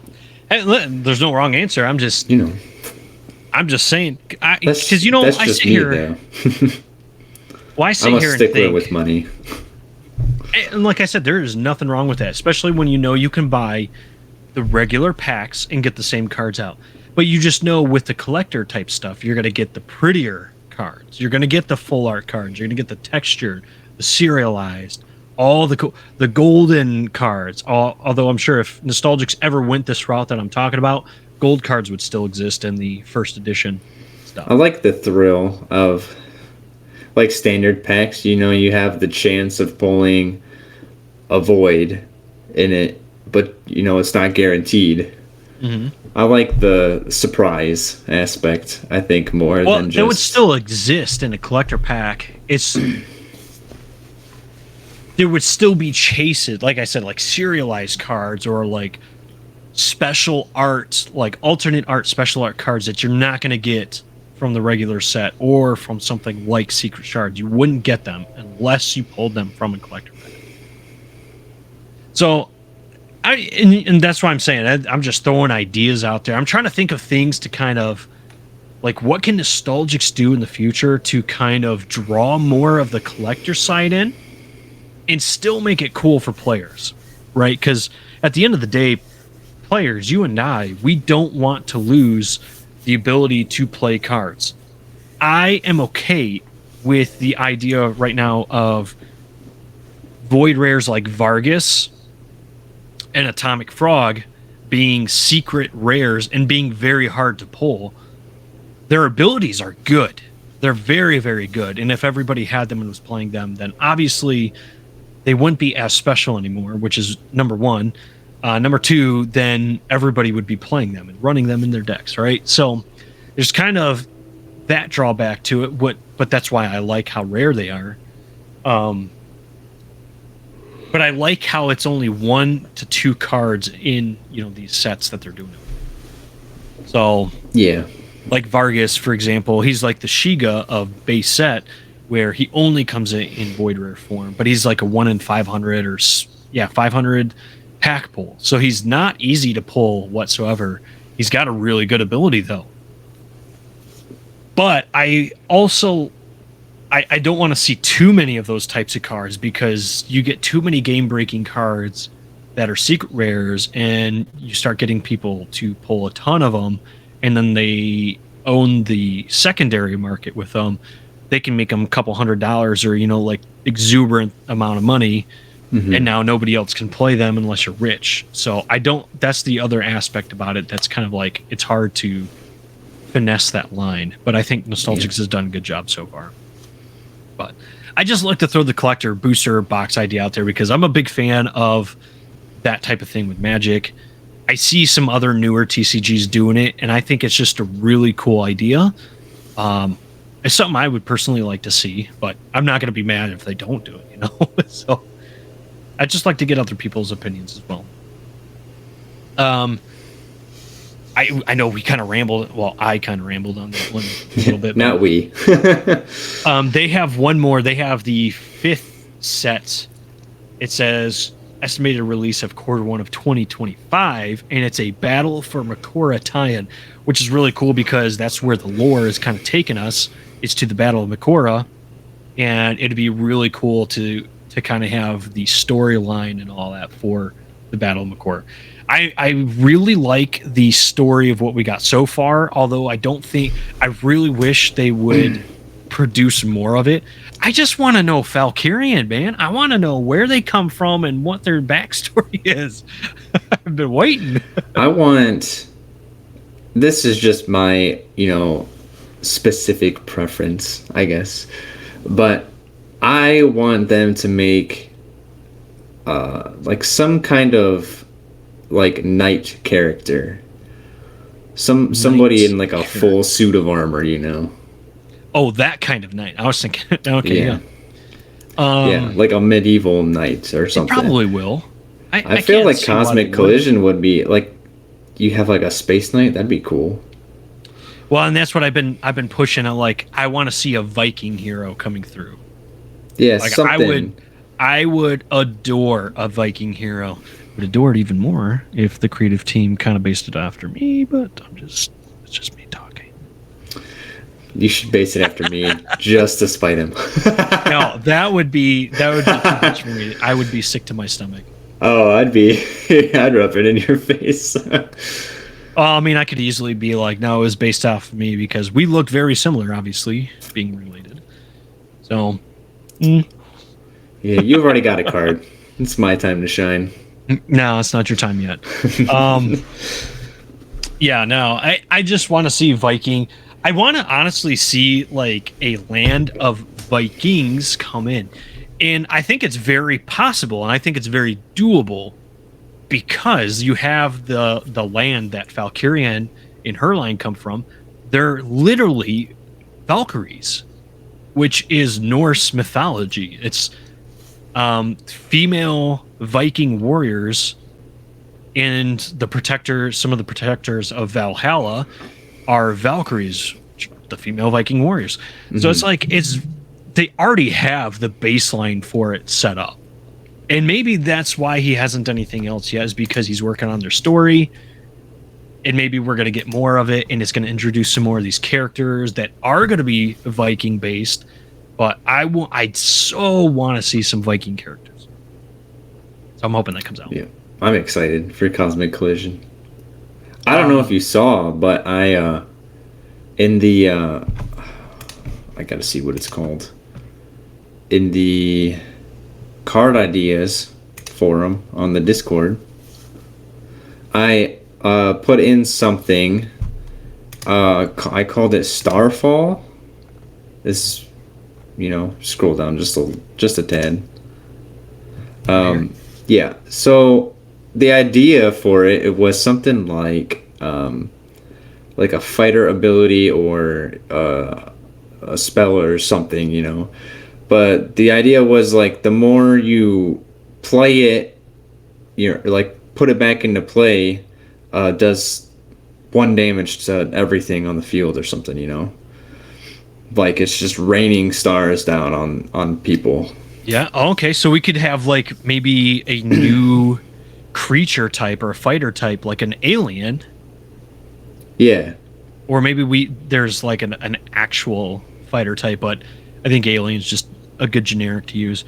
hey, there's no wrong answer. I'm just, I'm just saying, because I sit here. Well, I sit I'm a here and stickler think, with money. And like I said, there is nothing wrong with that, especially when you can buy the regular packs and get the same cards out. But you just know with the collector type stuff, you're going to get the prettier cards. You're going to get the full art cards. You're going to get the textured, the serialized, all the golden cards. Although I'm sure if Nostalgix ever went this route that I'm talking about, gold cards would still exist in the first edition stuff. I like the thrill of like standard packs. You have the chance of pulling a void in it, but it's not guaranteed. Mm-hmm. I like the surprise aspect, I think, more than just... It would still exist in a collector pack. There would still be chases, like I said, like serialized cards or like special art, like alternate art, special art cards that you're not going to get from the regular set or from something like Secret Shards. You wouldn't get them unless you pulled them from a collector pack. So... and that's why I'm saying I'm just throwing ideas out there. I'm trying to think of things to kind of like what can Nostalgix do in the future to kind of draw more of the collector side in and still make it cool for players, right? Because at the end of the day, players, you and I, we don't want to lose the ability to play cards. I am okay with the idea right now of void rares like Vargas and Atomic Frog being secret rares and being very hard to pull. Their abilities are good. They're very, very good. And if everybody had them and was playing them, then obviously they wouldn't be as special anymore, which is number one. Number two, then everybody would be playing them and running them in their decks, right? So there's kind of that drawback to it, but that's why I like how rare they are. But I like how it's only 1 to 2 cards in these sets that they're doing it. So yeah, like Vargas, for example, he's like the Shiga of base set, where he only comes in void rare form, but he's like a 1 in 500 or 500 pack pull. So he's not easy to pull whatsoever. He's got a really good ability though. But I also I don't want to see too many of those types of cards because you get too many game-breaking cards that are secret rares and you start getting people to pull a ton of them and then they own the secondary market with them. They can make them a couple $100 or, like exuberant amount of money. Mm-hmm. And now nobody else can play them unless you're rich. So that's the other aspect about it. That's kind of like, it's hard to finesse that line, but I think Nostalgix has done a good job so far. But I just like to throw the collector booster box idea out there because I'm a big fan of that type of thing with Magic. I see some other newer TCGs doing it, and I think it's just a really cool idea. It's something I would personally like to see, but I'm not going to be mad if they don't do it, So I just like to get other people's opinions as well. I know we kind of rambled. Well, I kind of rambled on that one a little bit. Not we. They have one more. They have the 5th set. It says estimated release of Q1 of 2025, and it's a Battle for Makora tie-in, which is really cool because that's where the lore is kind of taking us. It's to the Battle of Makora, and it'd be really cool to kind of have the storyline and all that for the Battle of Makora. I really like the story of what we got so far, although I really wish they would produce more of it. I just want to know Valkyrian, man. I want to know where they come from and what their backstory is. I've been waiting. This is just my, specific preference, I guess. But I want them to make like some kind of like knight character, somebody in like a full suit of armor, Oh, that kind of knight. I was thinking, okay, yeah, like a medieval knight or something. It probably will. I feel like Cosmic Collision would be like, you have like a space knight. That'd be cool. Well, and that's what I've been pushing. I want to see a Viking hero coming through. Yeah, like something. I would adore a Viking hero. Would adore it even more if the creative team kind of based it after me, but it's just me talking. You should base it after me just to spite him. No, that would be too much for me. I would be sick to my stomach. Oh, I'd rub it in your face. I mean, I could easily be like, no, it was based off of me because we look very similar, obviously, being related. So, Yeah, you've already got a card. It's my time to shine. No, it's not your time yet. Yeah, no, I just want to see Viking. I want to honestly see like a land of Vikings come in. And I think it's very possible, and I think it's very doable because you have the land that Valkyrian and her line come from. They're literally Valkyries, which is Norse mythology. It's female Viking warriors, and some of the protectors of Valhalla are Valkyries, the female Viking warriors. Mm-hmm. So it's like they already have the baseline for it set up. And maybe that's why he hasn't done anything else yet, is because he's working on their story. And maybe we're going to get more of it, and it's going to introduce some more of these characters that are going to be Viking based. But I'd so want to see some Viking characters. So I'm hoping that comes out. Yeah, I'm excited for Cosmic Collision. I don't know if you saw, but I gotta see what it's called. In the card ideas forum on the Discord, I put in something. I called it Starfall. This, scroll down just a tad. Yeah. So the idea for it was something like a fighter ability or a spell or something, But the idea was like the more you play it, put it back into play, does 1 damage to everything on the field or something, Like it's just raining stars down on people. Yeah. Okay. So we could have like maybe a new creature type or a fighter type, like an alien. Yeah. Or maybe there's like an actual fighter type, but I think alien's just a good generic to use.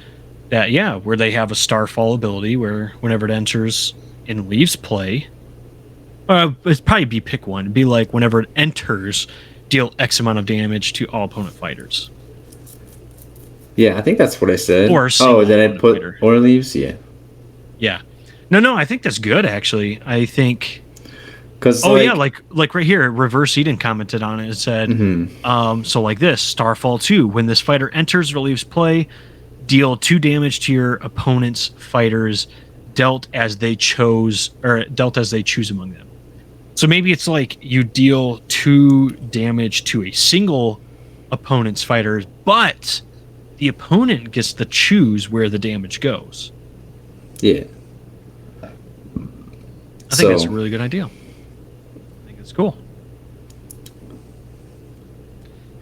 That, yeah, where they have a Starfall ability where whenever it enters and leaves play, it'd probably be pick one. It'd be like whenever it enters, deal X amount of damage to all opponent fighters. Yeah, I think that's what I said. Or then I put fighter. Or leaves, yeah. Yeah. No, I think that's good actually. I think. Like right here, Reverse Eden commented on it and said, so like this, Starfall 2, when this fighter enters or leaves play, deal 2 damage to your opponent's fighters dealt as they choose among them. So maybe it's like you deal 2 damage to a single opponent's fighters, but the opponent gets to choose where the damage goes. Yeah. I think that's a really good idea. It's cool.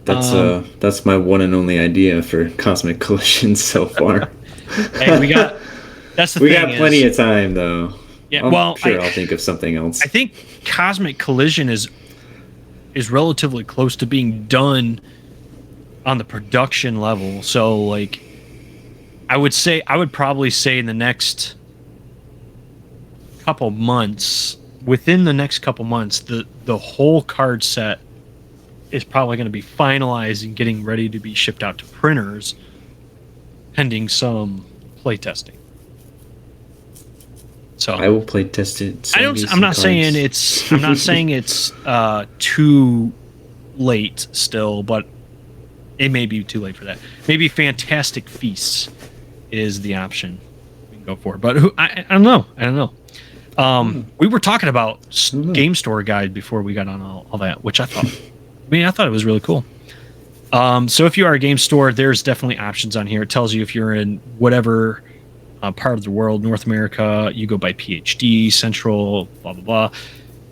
That's my one and only idea for Cosmic Collision so far. Hey, we got plenty of time though. Yeah, I'll think of something else. I think Cosmic Collision is relatively close to being done on the production level. So like I would probably say in the next couple months, within the next couple months, the whole card set is probably going to be finalized and getting ready to be shipped out to printers, pending some play testing. So I will play test it. I'm not saying it's too late still, but it may be too late for that. Maybe Fantastic Feasts is the option we can go for, but I don't know. We were talking about Game Store Guide before we got on all that, which I thought it was really cool. So if you are a game store, there's definitely options on here. It tells you if you're in whatever part of the world, North America, you go by PhD, Central, blah, blah, blah,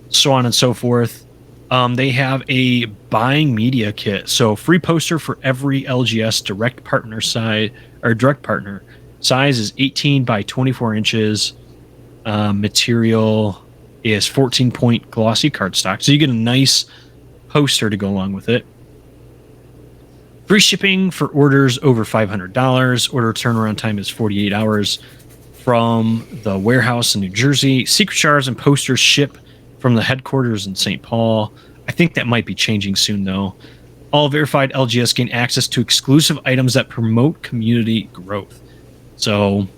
so on and so forth. They have a buying media kit. So free poster for every LGS direct partner size, or direct partner. Size is 18 by 24 inches. Material is 14-point glossy cardstock. So you get a nice poster to go along with it. Free shipping for orders over $500. Order turnaround time is 48 hours from the warehouse in New Jersey. Secret shards and posters ship from the headquarters in St. Paul. I think that might be changing soon, though. All verified LGS gain access to exclusive items that promote community growth. So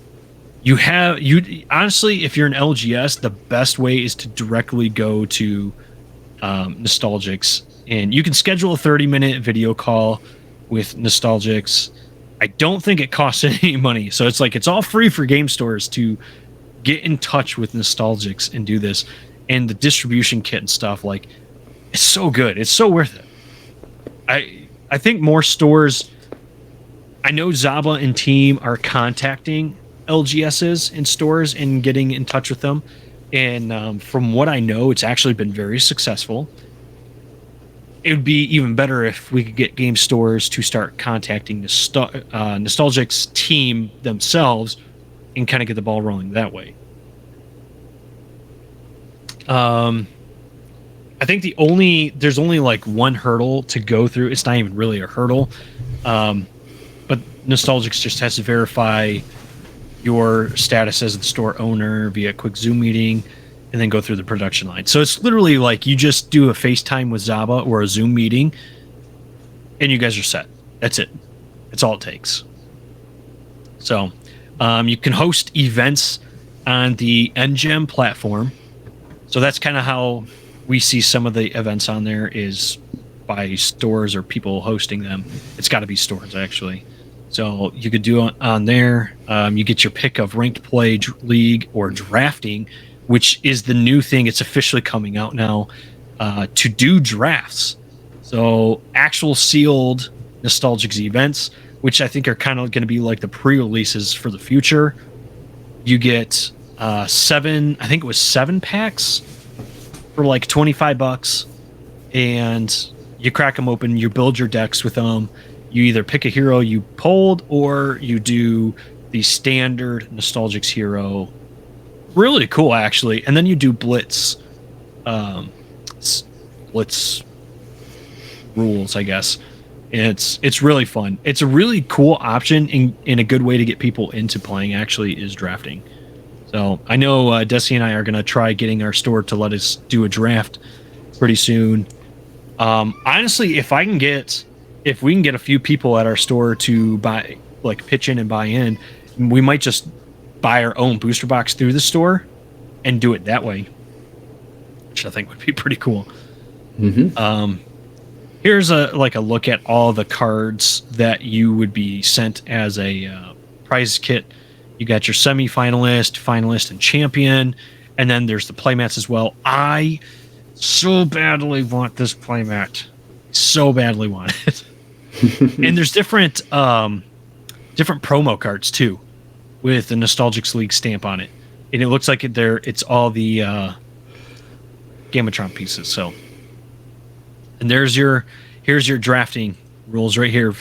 honestly, if you're an LGS, the best way is to directly go to Nostalgix, and you can schedule a 30-minute video call with Nostalgix. I don't think it costs any money, so it's all free for game stores to get in touch with Nostalgix and do this. And the distribution kit and stuff, like, it's so good. It's so worth it. I think more stores, I know Zaba and team are contacting LGSs in stores and getting in touch with them. And from what I know, it's actually been very successful. It would be even better if we could get game stores to start contacting Nostalgix team themselves and kind of get the ball rolling that way. I think there's only like one hurdle to go through. It's not even really a hurdle. But Nostalgix just has to verify your status as the store owner via a quick Zoom meeting and then go through the production line. So it's literally like you just do a FaceTime with Zaba or a Zoom meeting and you guys are set. That's it. That's all it takes. So you can host events on the NGEM platform. So that's kind of how we see some of the events on there is by stores or people hosting them. It's got to be stores, actually. So you could do it on there. You get your pick of ranked play, league, or drafting, which is the new thing. It's officially coming out now to do drafts. So actual sealed Nostalgix events, which I think are kind of going to be like the pre-releases for the future. You get 7 packs for like $25, and you crack them open. You build your decks with them. You either pick a hero you pulled, or you do the standard Nostalgix hero. Really cool, actually. And then you do blitz rules, I guess. It's really fun. It's a really cool option, in a good way to get people into playing, actually, is drafting. So I know Desi and I are going to try getting our store to let us do a draft pretty soon. Honestly, if we can get a few people at our store to buy, like, pitch in and buy in, we might just buy our own booster box through the store and do it that way, which I think would be pretty cool. Mm-hmm. Here's a look at all the cards that you would be sent as a prize kit. You got your semi-finalist, finalist, and champion, and then there's the playmats as well. I so badly want this playmat. So badly want it. And there's different promo cards too, with the Nostalgix League stamp on it, and it looks like it's all the Gamatron pieces. So, and here's your drafting rules right here,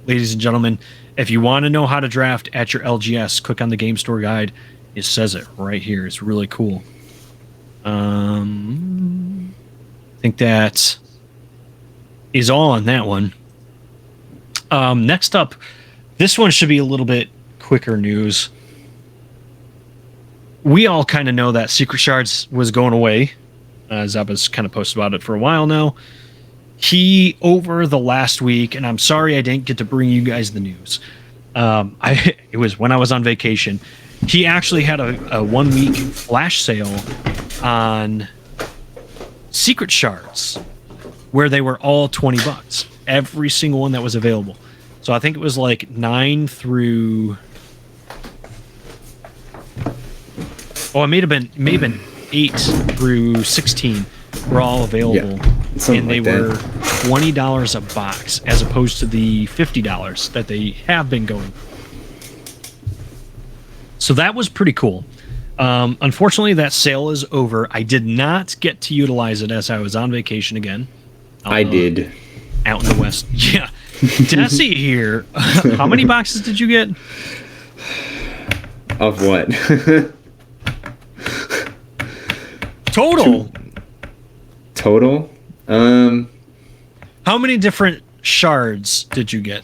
ladies and gentlemen. If you want to know how to draft at your LGS, click on the game store guide. It says it right here. It's really cool. I think that is all on that one. Next up, this one should be a little bit quicker news. We all kind of know that Secret Shards was going away. Zaba's kind of posted about it for a while now. He, over the last week, and I'm sorry I didn't get to bring you guys the news. It was when I was on vacation. He actually had a 1-week flash sale on Secret Shards, where they were all $20, every single one that was available. So I think it was like 9 through. Oh, it may have been 8 through 16 were all available. Yeah. And they were $20 a box, as opposed to the $50 that they have been going. So that was pretty cool. Unfortunately, that sale is over. I did not get to utilize it as I was on vacation again. I did. Out in the West. Yeah. Desi here. How many boxes did you get? Of what? Total. How many different shards did you get?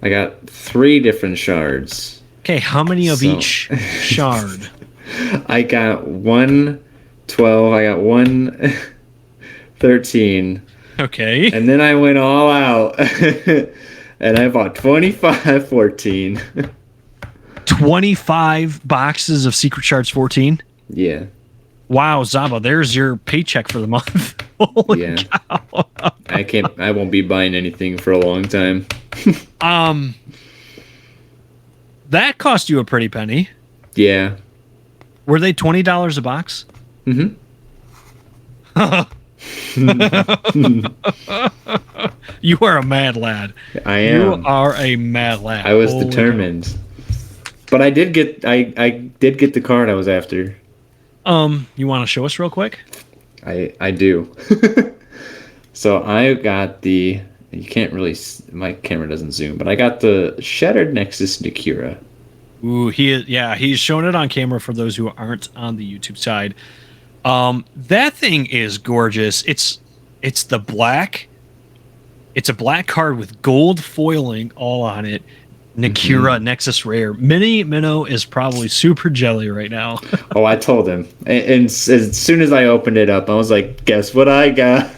I got 3 different shards. Okay, how many of each shard? I got 1 12. I got 1 13. Okay. And then I went all out. And I bought 25 14. 25 boxes of Secret Shards 14. Yeah. Wow, Zaba, there's your paycheck for the month. Holy cow. I won't be buying anything for a long time. That cost you a pretty penny. Yeah. Were they $20 a box? Mm-hmm. You are a mad lad. I am. You are a mad lad. I was determined. But I did get the card I was after. You want to show us real quick? I do. So I got the, you can't really, my camera doesn't zoom, but I got the Shattered Nexus Nakira. Ooh, he's showing it on camera for those who aren't on the YouTube side. That thing is gorgeous. It's the black. It's a black card with gold foiling all on it. Nakira Nexus Rare. Mini Minnow is probably super jelly right now. Oh, I told him. And as soon as I opened it up, I was like, guess what I got?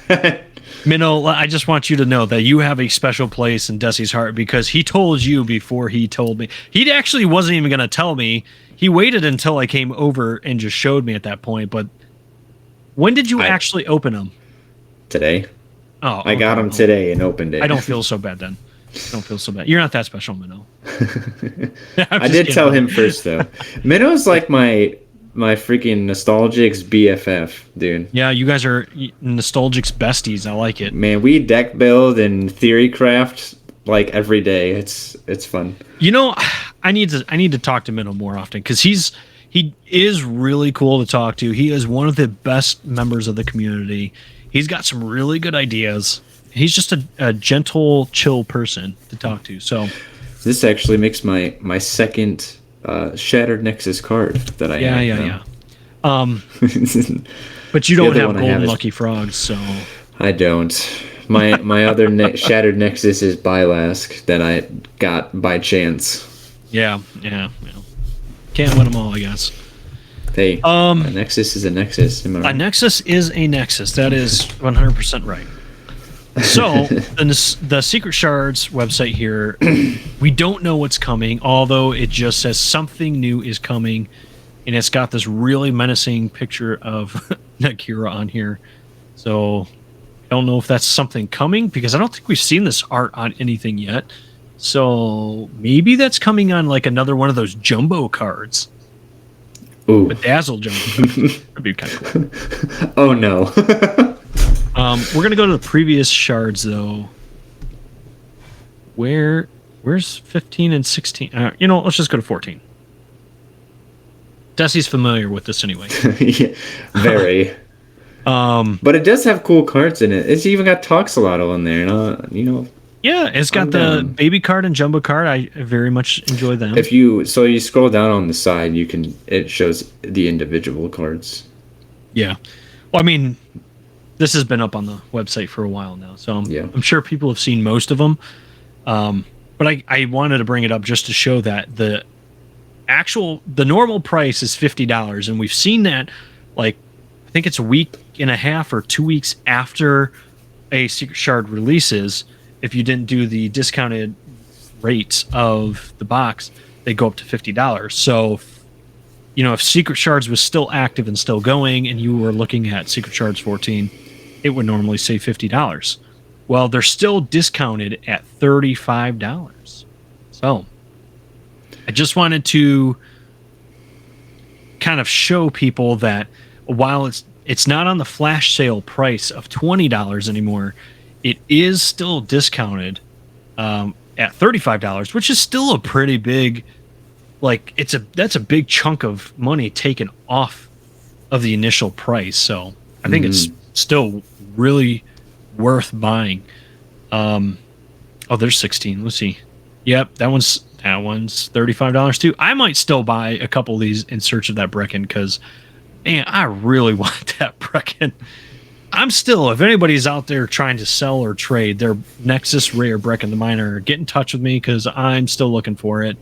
Minnow, I just want you to know that you have a special place in Desi's heart because he told you before he told me. He actually wasn't even going to tell me. He waited until I came over and just showed me at that point. But when did you actually open them? Today. Oh, I got them today and opened it. I don't feel so bad then. Don't feel so bad. You're not that special, Minnow. I did tell him first though. Minnow's like my freaking Nostalgix BFF, dude. Yeah, you guys are Nostalgix besties. I like it. Man, we deck build and theory craft like every day. It's fun. You know, I need to talk to Minnow more often because he is really cool to talk to. He is one of the best members of the community. He's got some really good ideas. He's just a gentle, chill person to talk to. So this actually makes my second Shattered Nexus card that I have. Yeah. But you don't have Golden Lucky Frogs, so I don't. My other Shattered Nexus is Bylask that I got by chance. Yeah. Can't win them all, I guess. Hey, a Nexus is a Nexus. Am I right? A Nexus is a Nexus. That is 100% right. So the Secret Shards website here, we don't know what's coming, although it just says something new is coming, and it's got this really menacing picture of Nakira on here. So I don't know if that's something coming because I don't think we've seen this art on anything yet. So maybe that's coming on like another one of those jumbo cards. Ooh. Bedazzled jumbo cards. That'd be kind of cool. Oh no. We're gonna go to the previous shards though. Where's 15 and 16? Let's just go to 14. Desi's familiar with this anyway. Yeah, very. But it does have cool cards in it. It's even got Toxalotl in there, and Yeah, it's got the baby card and jumbo card. I very much enjoy them. If you scroll down on the side, it shows the individual cards. Yeah. Well, I mean, this has been up on the website for a while now, so I'm sure people have seen most of them. But I wanted to bring it up just to show that the normal price is $50, and we've seen that I think it's a week and a half or 2 weeks after a Secret Shard releases. If you didn't do the discounted rates of the box, they go up to $50. So, if Secret Shards was still active and still going, and you were looking at Secret Shards 14, it would normally say $50. Well, they're still discounted at $35. So, I just wanted to kind of show people that while it's not on the flash sale price of $20 anymore, it is still discounted at $35, which is still a pretty big, that's a big chunk of money taken off of the initial price. So I think it's still really worth buying. There's 16. Let's see. Yep, that one's $35 too. I might still buy a couple of these in search of that Brecken because, man, I really want that Brecken. if anybody's out there trying to sell or trade their Nexus Rare Brecken the Miner, get in touch with me because I'm still looking for it.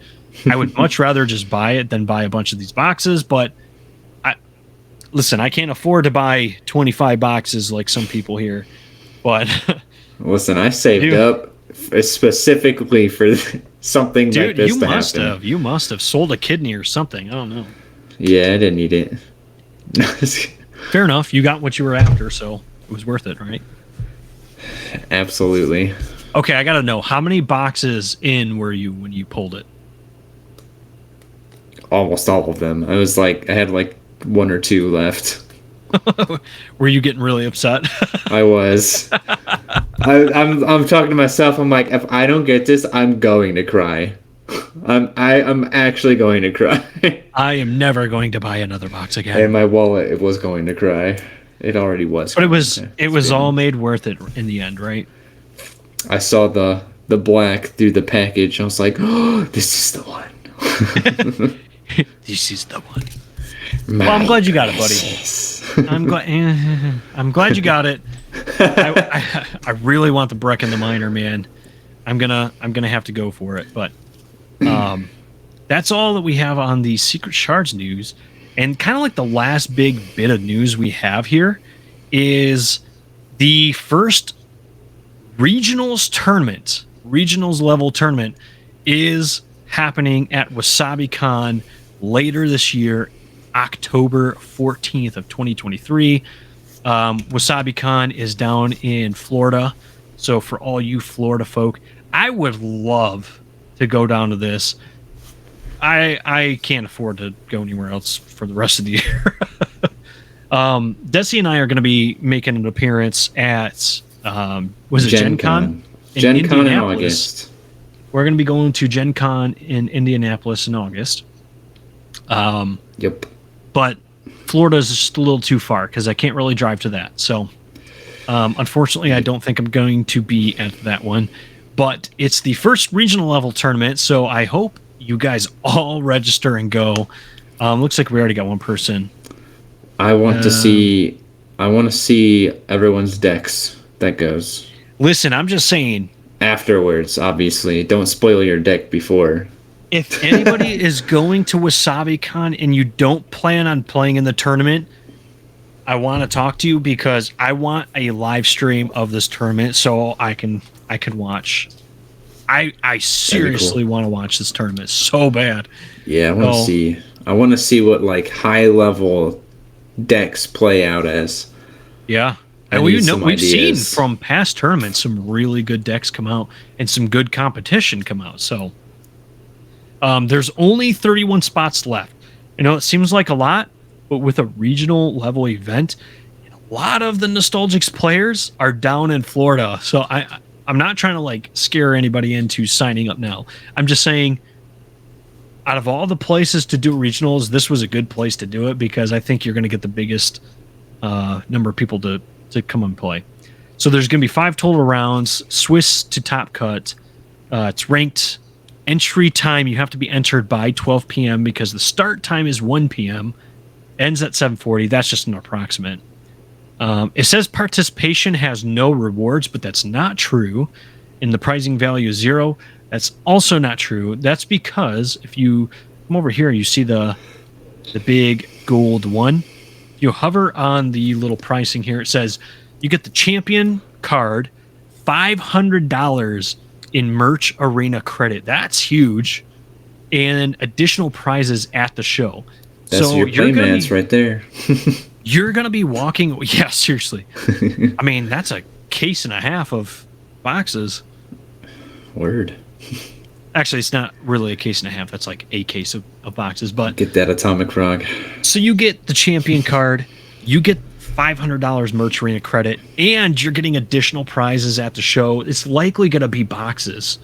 I would much rather just buy it than buy a bunch of these boxes, but Listen, I can't afford to buy 25 boxes like some people here, but listen, I saved up specifically for something like this to happen. You must have sold a kidney or something. I don't know. Yeah, I didn't need it. Fair enough. You got what you were after, so it was worth it, right? Absolutely. Okay, I gotta know, how many boxes in were you when you pulled it? Almost all of them. I had like 1 or 2 left. Were you getting really upset? I was. I'm talking to myself. I'm like, if I don't get this, I'm going to cry. I'm actually going to cry. I am never going to buy another box again. And my wallet, it was going to cry. It already was. But it was all made worth it in the end, right? I saw the black through the package. I was like, oh, this is the one. This is the one. Well, I'm glad you got it, buddy. I'm glad you got it. I really want the Breck and the Miner, man. I'm gonna have to go for it, but that's all that we have on the Secret Shards news. And kind of like the last big bit of news we have here is the first regionals level tournament is happening at WasabiCon later this year, October 14th of 2023. WasabiCon is down in Florida. So for all you Florida folk, I would love to go down to this. I can't afford to go anywhere else for the rest of the year. Desi and I are going to be making an appearance at Gen Con? Gen Con in August. We're going to be going to Gen Con in Indianapolis in August. Yep. But Florida is just a little too far because I can't really drive to that. So, unfortunately, I don't think I'm going to be at that one. But it's the first regional level tournament, so I hope you guys all register and go. Looks like we already got one person. I want to see everyone's decks that goes. Listen, I'm just saying. Afterwards, obviously. Don't spoil your deck before. If anybody is going to WasabiCon and you don't plan on playing in the tournament, I want to talk to you because I want a live stream of this tournament so I can watch. I seriously want to watch this tournament so bad. Yeah, I want to see what like high level decks play out as. Yeah. And we've seen from past tournaments some really good decks come out and some good competition come out. So there's only 31 spots left. I know it seems like a lot, but with a regional level event, a lot of the Nostalgix players are down in Florida. So I'm not trying to like scare anybody into signing up now. I'm just saying, out of all the places to do regionals, this was a good place to do it because I think you're going to get the biggest number of people to come and play. So there's going to be 5 total rounds, Swiss to top cut. It's ranked. Entry time, you have to be entered by 12 p.m. because the start time is 1 p.m. Ends at 7:40. That's just an approximate. It says participation has no rewards, but that's not true. And the pricing value is 0. That's also not true. That's because if you come over here, you see the big gold one. If you hover on the little pricing here, it says you get the champion card, $500 in merch arena credit. That's huge. And additional prizes at the show. That's so your playmats right there. You're going to be walking. Yeah, seriously. I mean, that's a case and a half of boxes. Word. Actually, it's not really a case and a half. That's like a case of boxes. But get that atomic frog. So you get the champion card. You get $500 merch arena credit. And you're getting additional prizes at the show. It's likely going to be boxes.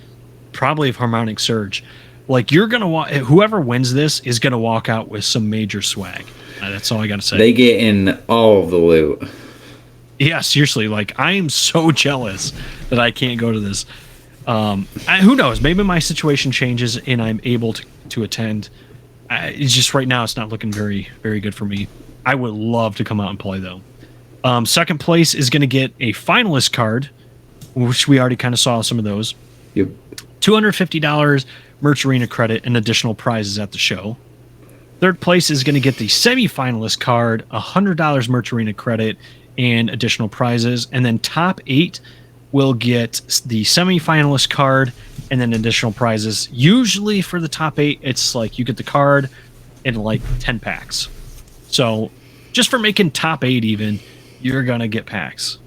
Probably of Harmonic Surge. Like, you're going to whoever wins this is going to walk out with some major swag. That's all I got to say. They get in all of the loot. Yeah, seriously. Like, I am so jealous that I can't go to this. Who knows? Maybe my situation changes and I'm able to attend. It's just right now, it's not looking very, very good for me. I would love to come out and play, though. Second place is going to get a finalist card, which we already kind of saw some of those. Yep. $250 merch arena credit and additional prizes at the show. Third place is going to get the semifinalist card, $100 Merch Arena credit, and additional prizes. And then top 8 will get the semifinalist card and then additional prizes. Usually for the top 8, it's like you get the card and like 10 packs. So just for making top 8 even, you're going to get packs.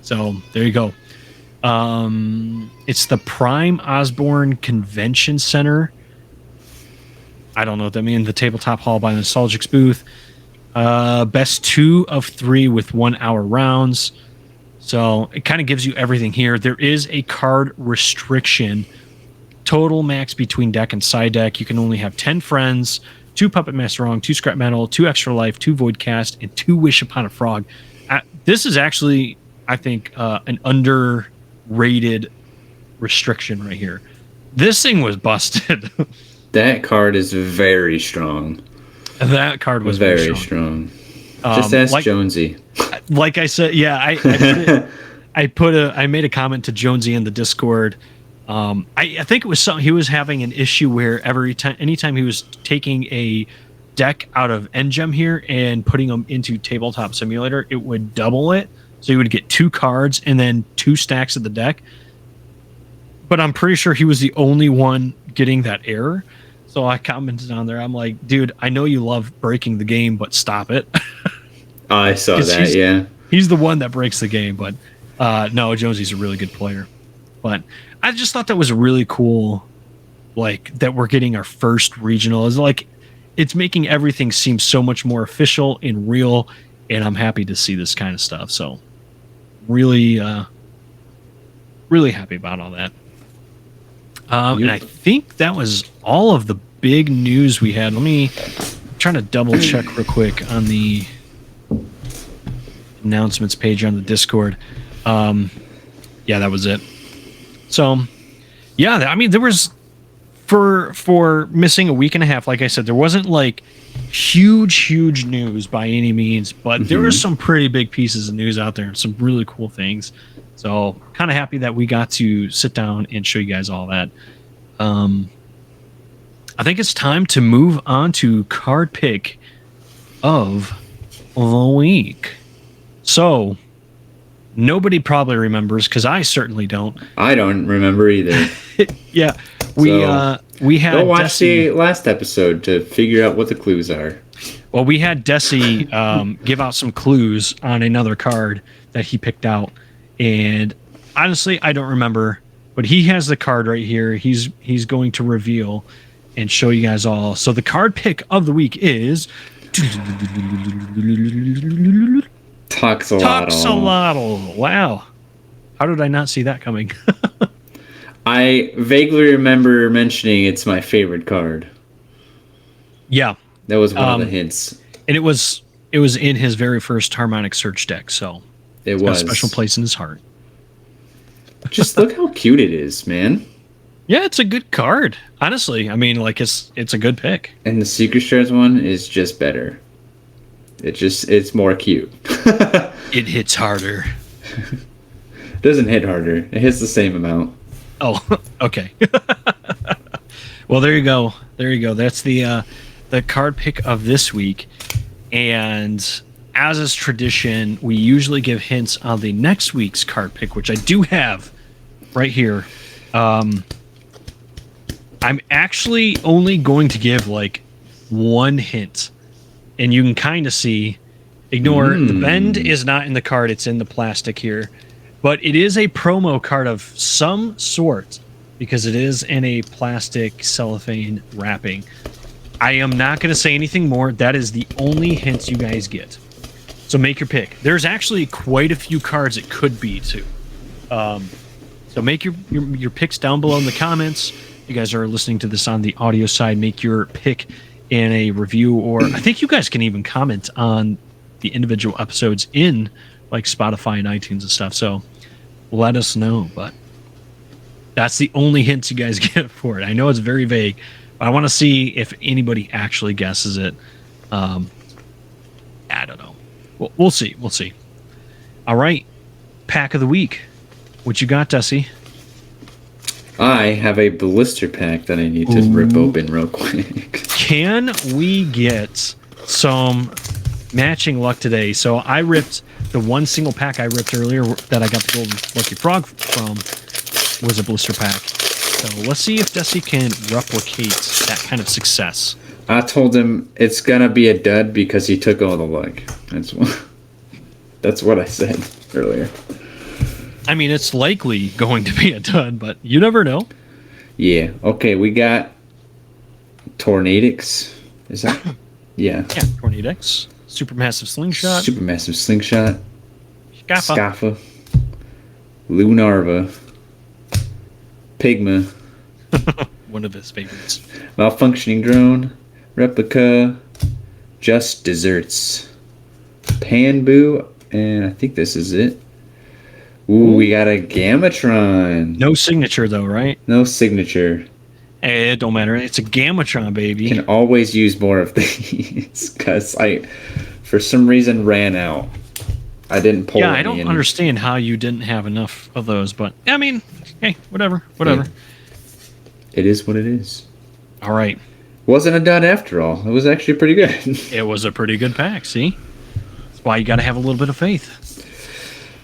So there you go. It's the Prime Osborne Convention Center. I don't know what that means. The tabletop hall by the Nostalgix booth. Best 2 of 3 with 1 hour rounds. So it kind of gives you everything here. There is a card restriction. Total max between deck and side deck. You can only have 10 friends, 2 Puppet Master Wrong, 2 Scrap Metal, 2 Extra Life, 2 Void Cast, and 2 Wish Upon a Frog. This is actually, I think, an underrated restriction right here. This thing was busted. That card is very strong. That card was very strong. Just ask Jonesy. Like I said, yeah, I made a comment to Jonesy in the Discord. I think it was something he was having an issue where anytime he was taking a deck out of Engem here and putting them into Tabletop Simulator, it would double it. So he would get 2 cards and then 2 stacks of the deck. But I'm pretty sure he was the only one getting that error. So I commented on there. I'm like, dude, I know you love breaking the game, but stop it. I saw that, yeah. He's the one that breaks the game, but no, Jonesy's a really good player. But I just thought that was really cool, like, that we're getting our first regional. It's like, it's making everything seem so much more official and real, and I'm happy to see this kind of stuff. So really, really happy about all that. And I think that was all of the big news we had. I'm trying to double check real quick on the announcements page on the Discord. Yeah, that was it. So, yeah, I mean, there was for missing a week and a half. Like I said, there wasn't like huge news by any means, but there were some pretty big pieces of news out there and some really cool things. So, kind of happy that we got to sit down and show you guys all that. I think it's time to move on to card pick of the week. So, nobody probably remembers, because I certainly don't. I don't remember either. Yeah, we had go watch the last episode to figure out what the clues are. Well, we had Desi give out some clues on another card that he picked out, and honestly, I don't remember. But he has the card right here. He's going to reveal and show you guys all. So the card pick of the week is Toxalotl. Wow. How did I not see that coming? I vaguely remember mentioning it's my favorite card. Yeah. That was one of the hints. And it was in his very first Harmonic Search deck, so it's got a special place in his heart. Just look how cute it is, man. Yeah, it's a good card. Honestly, I mean, like it's a good pick. And the Secret Stars one is just better. It's more cute. It hits harder. It doesn't hit harder. It hits the same amount. Oh, okay. Well, there you go. There you go. That's the card pick of this week. And as is tradition, we usually give hints on the next week's card pick, which I do have right here. I'm actually only going to give like one hint, and you can kind of see. Ignore the bend is not in the card; it's in the plastic here, but it is a promo card of some sort because it is in a plastic cellophane wrapping. I am not going to say anything more. That is the only hints you guys get. So make your pick. There's actually quite a few cards it could be too. So make your picks down below in the comments. You guys are listening to this on the audio side. Make your pick in a review, or I think you guys can even comment on the individual episodes in like Spotify and iTunes and stuff. So let us know. But that's the only hints you guys get for it. I know it's very vague, but I want to see if anybody actually guesses it. I don't know. We'll see. We'll see. All right. Pack of the week. What you got, Desi? I have a blister pack that I need to rip open real quick. can we get some matching luck today? So I ripped the one single pack I ripped earlier that I got the golden lucky frog from was a blister pack. So let's see if Desi can replicate that kind of success. I told him it's gonna be a dud because he took all the luck. That's what I said earlier. I mean, it's likely going to be a dud, but you never know. Yeah. Okay, we got Tornadix. Is that? Yeah. Yeah, Tornadix. Supermassive Slingshot. Supermassive Slingshot. Scaffa. Lunarva. Pigma. One of his favorites. Malfunctioning Drone. Replica. Just Desserts. Panboo. And I think this is it. Ooh, we got a Gamatron. No signature, though, right? No signature. Hey, it don't matter. It's a Gamatron, baby. Can always use more of these because I, for some reason, ran out. I didn't pull. Yeah, I don't understand how you didn't have enough of those, but I mean, hey, whatever. Yeah. It is what it is. All right. Wasn't a dud after all. It was actually pretty good. It was a pretty good pack. See, that's why you got to have a little bit of faith.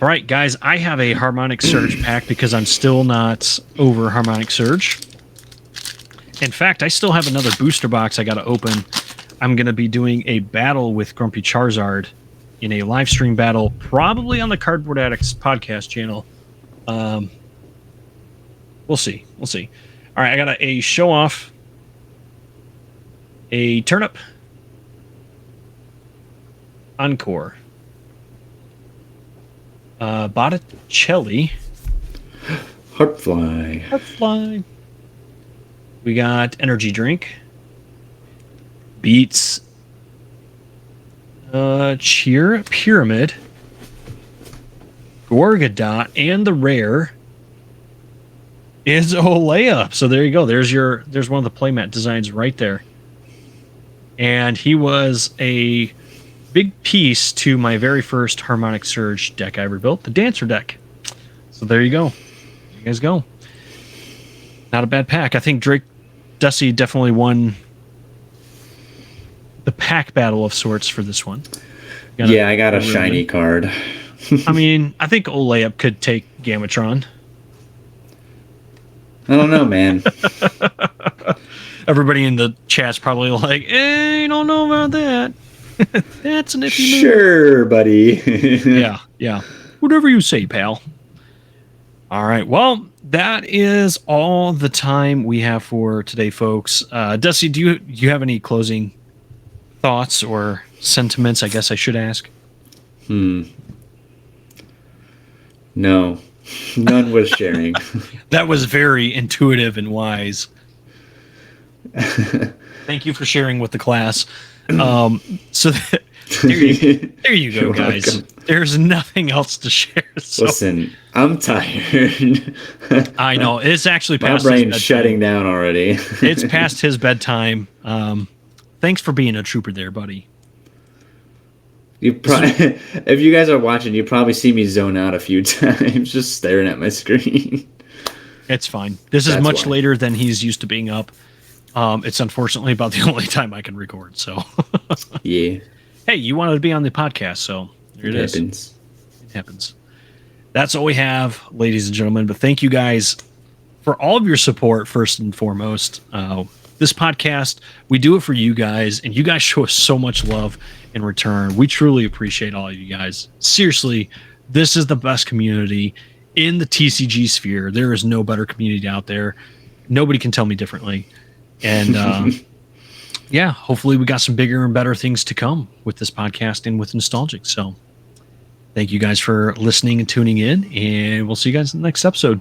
All right, guys, I have a Harmonic Surge pack because I'm still not over Harmonic Surge. In fact, I still have another booster box I got to open. I'm going to be doing a battle with Grumpy Charizard in a live stream battle, probably on the Cardboard Addicts podcast channel. We'll see. All right, I got a show off, a turnip, Encore, Botticelli, Heartfly. We got Energy Drink, Beats, Cheer Pyramid, Gorgodot, and the rare is Olea. So there you go. There's one of the playmat designs right there. And he was a big piece to my very first Harmonic Surge deck I ever built, the Dancer deck. So there you go. There you guys go. Not a bad pack. I think Dusty definitely won the pack battle of sorts for this one. I got a shiny card. I mean, I think Olea could take Gamatron. I don't know, man. Everybody in the chat's probably like, I don't know about that. That's an iffy move. Sure, buddy. Yeah. Whatever you say, pal. All right. Well, that is all the time we have for today, folks. Dusty, do you have any closing thoughts or sentiments, I guess I should ask? No. None was sharing. That was very intuitive and wise. Thank you for sharing with the class. So there you go, guys. Welcome. There's nothing else to share. So. Listen, I'm tired. I know. It's actually past my brain's shutting down already. It's past his bedtime. Thanks for being a trooper there, buddy. If you guys are watching, you probably see me zone out a few times just staring at my screen. It's fine. This is much later than he's used to being up. It's unfortunately about the only time I can record. So yeah. Hey, you wanted to be on the podcast, so there it is. It happens. That's all we have, ladies and gentlemen. But thank you guys for all of your support, first and foremost. This podcast, we do it for you guys, and you guys show us so much love in return. We truly appreciate all of you guys. Seriously, this is the best community in the TCG sphere. There is no better community out there. Nobody can tell me differently. And yeah, hopefully we got some bigger and better things to come with this podcast and with Nostalgix. So thank you guys for listening and tuning in, and we'll see you guys in the next episode.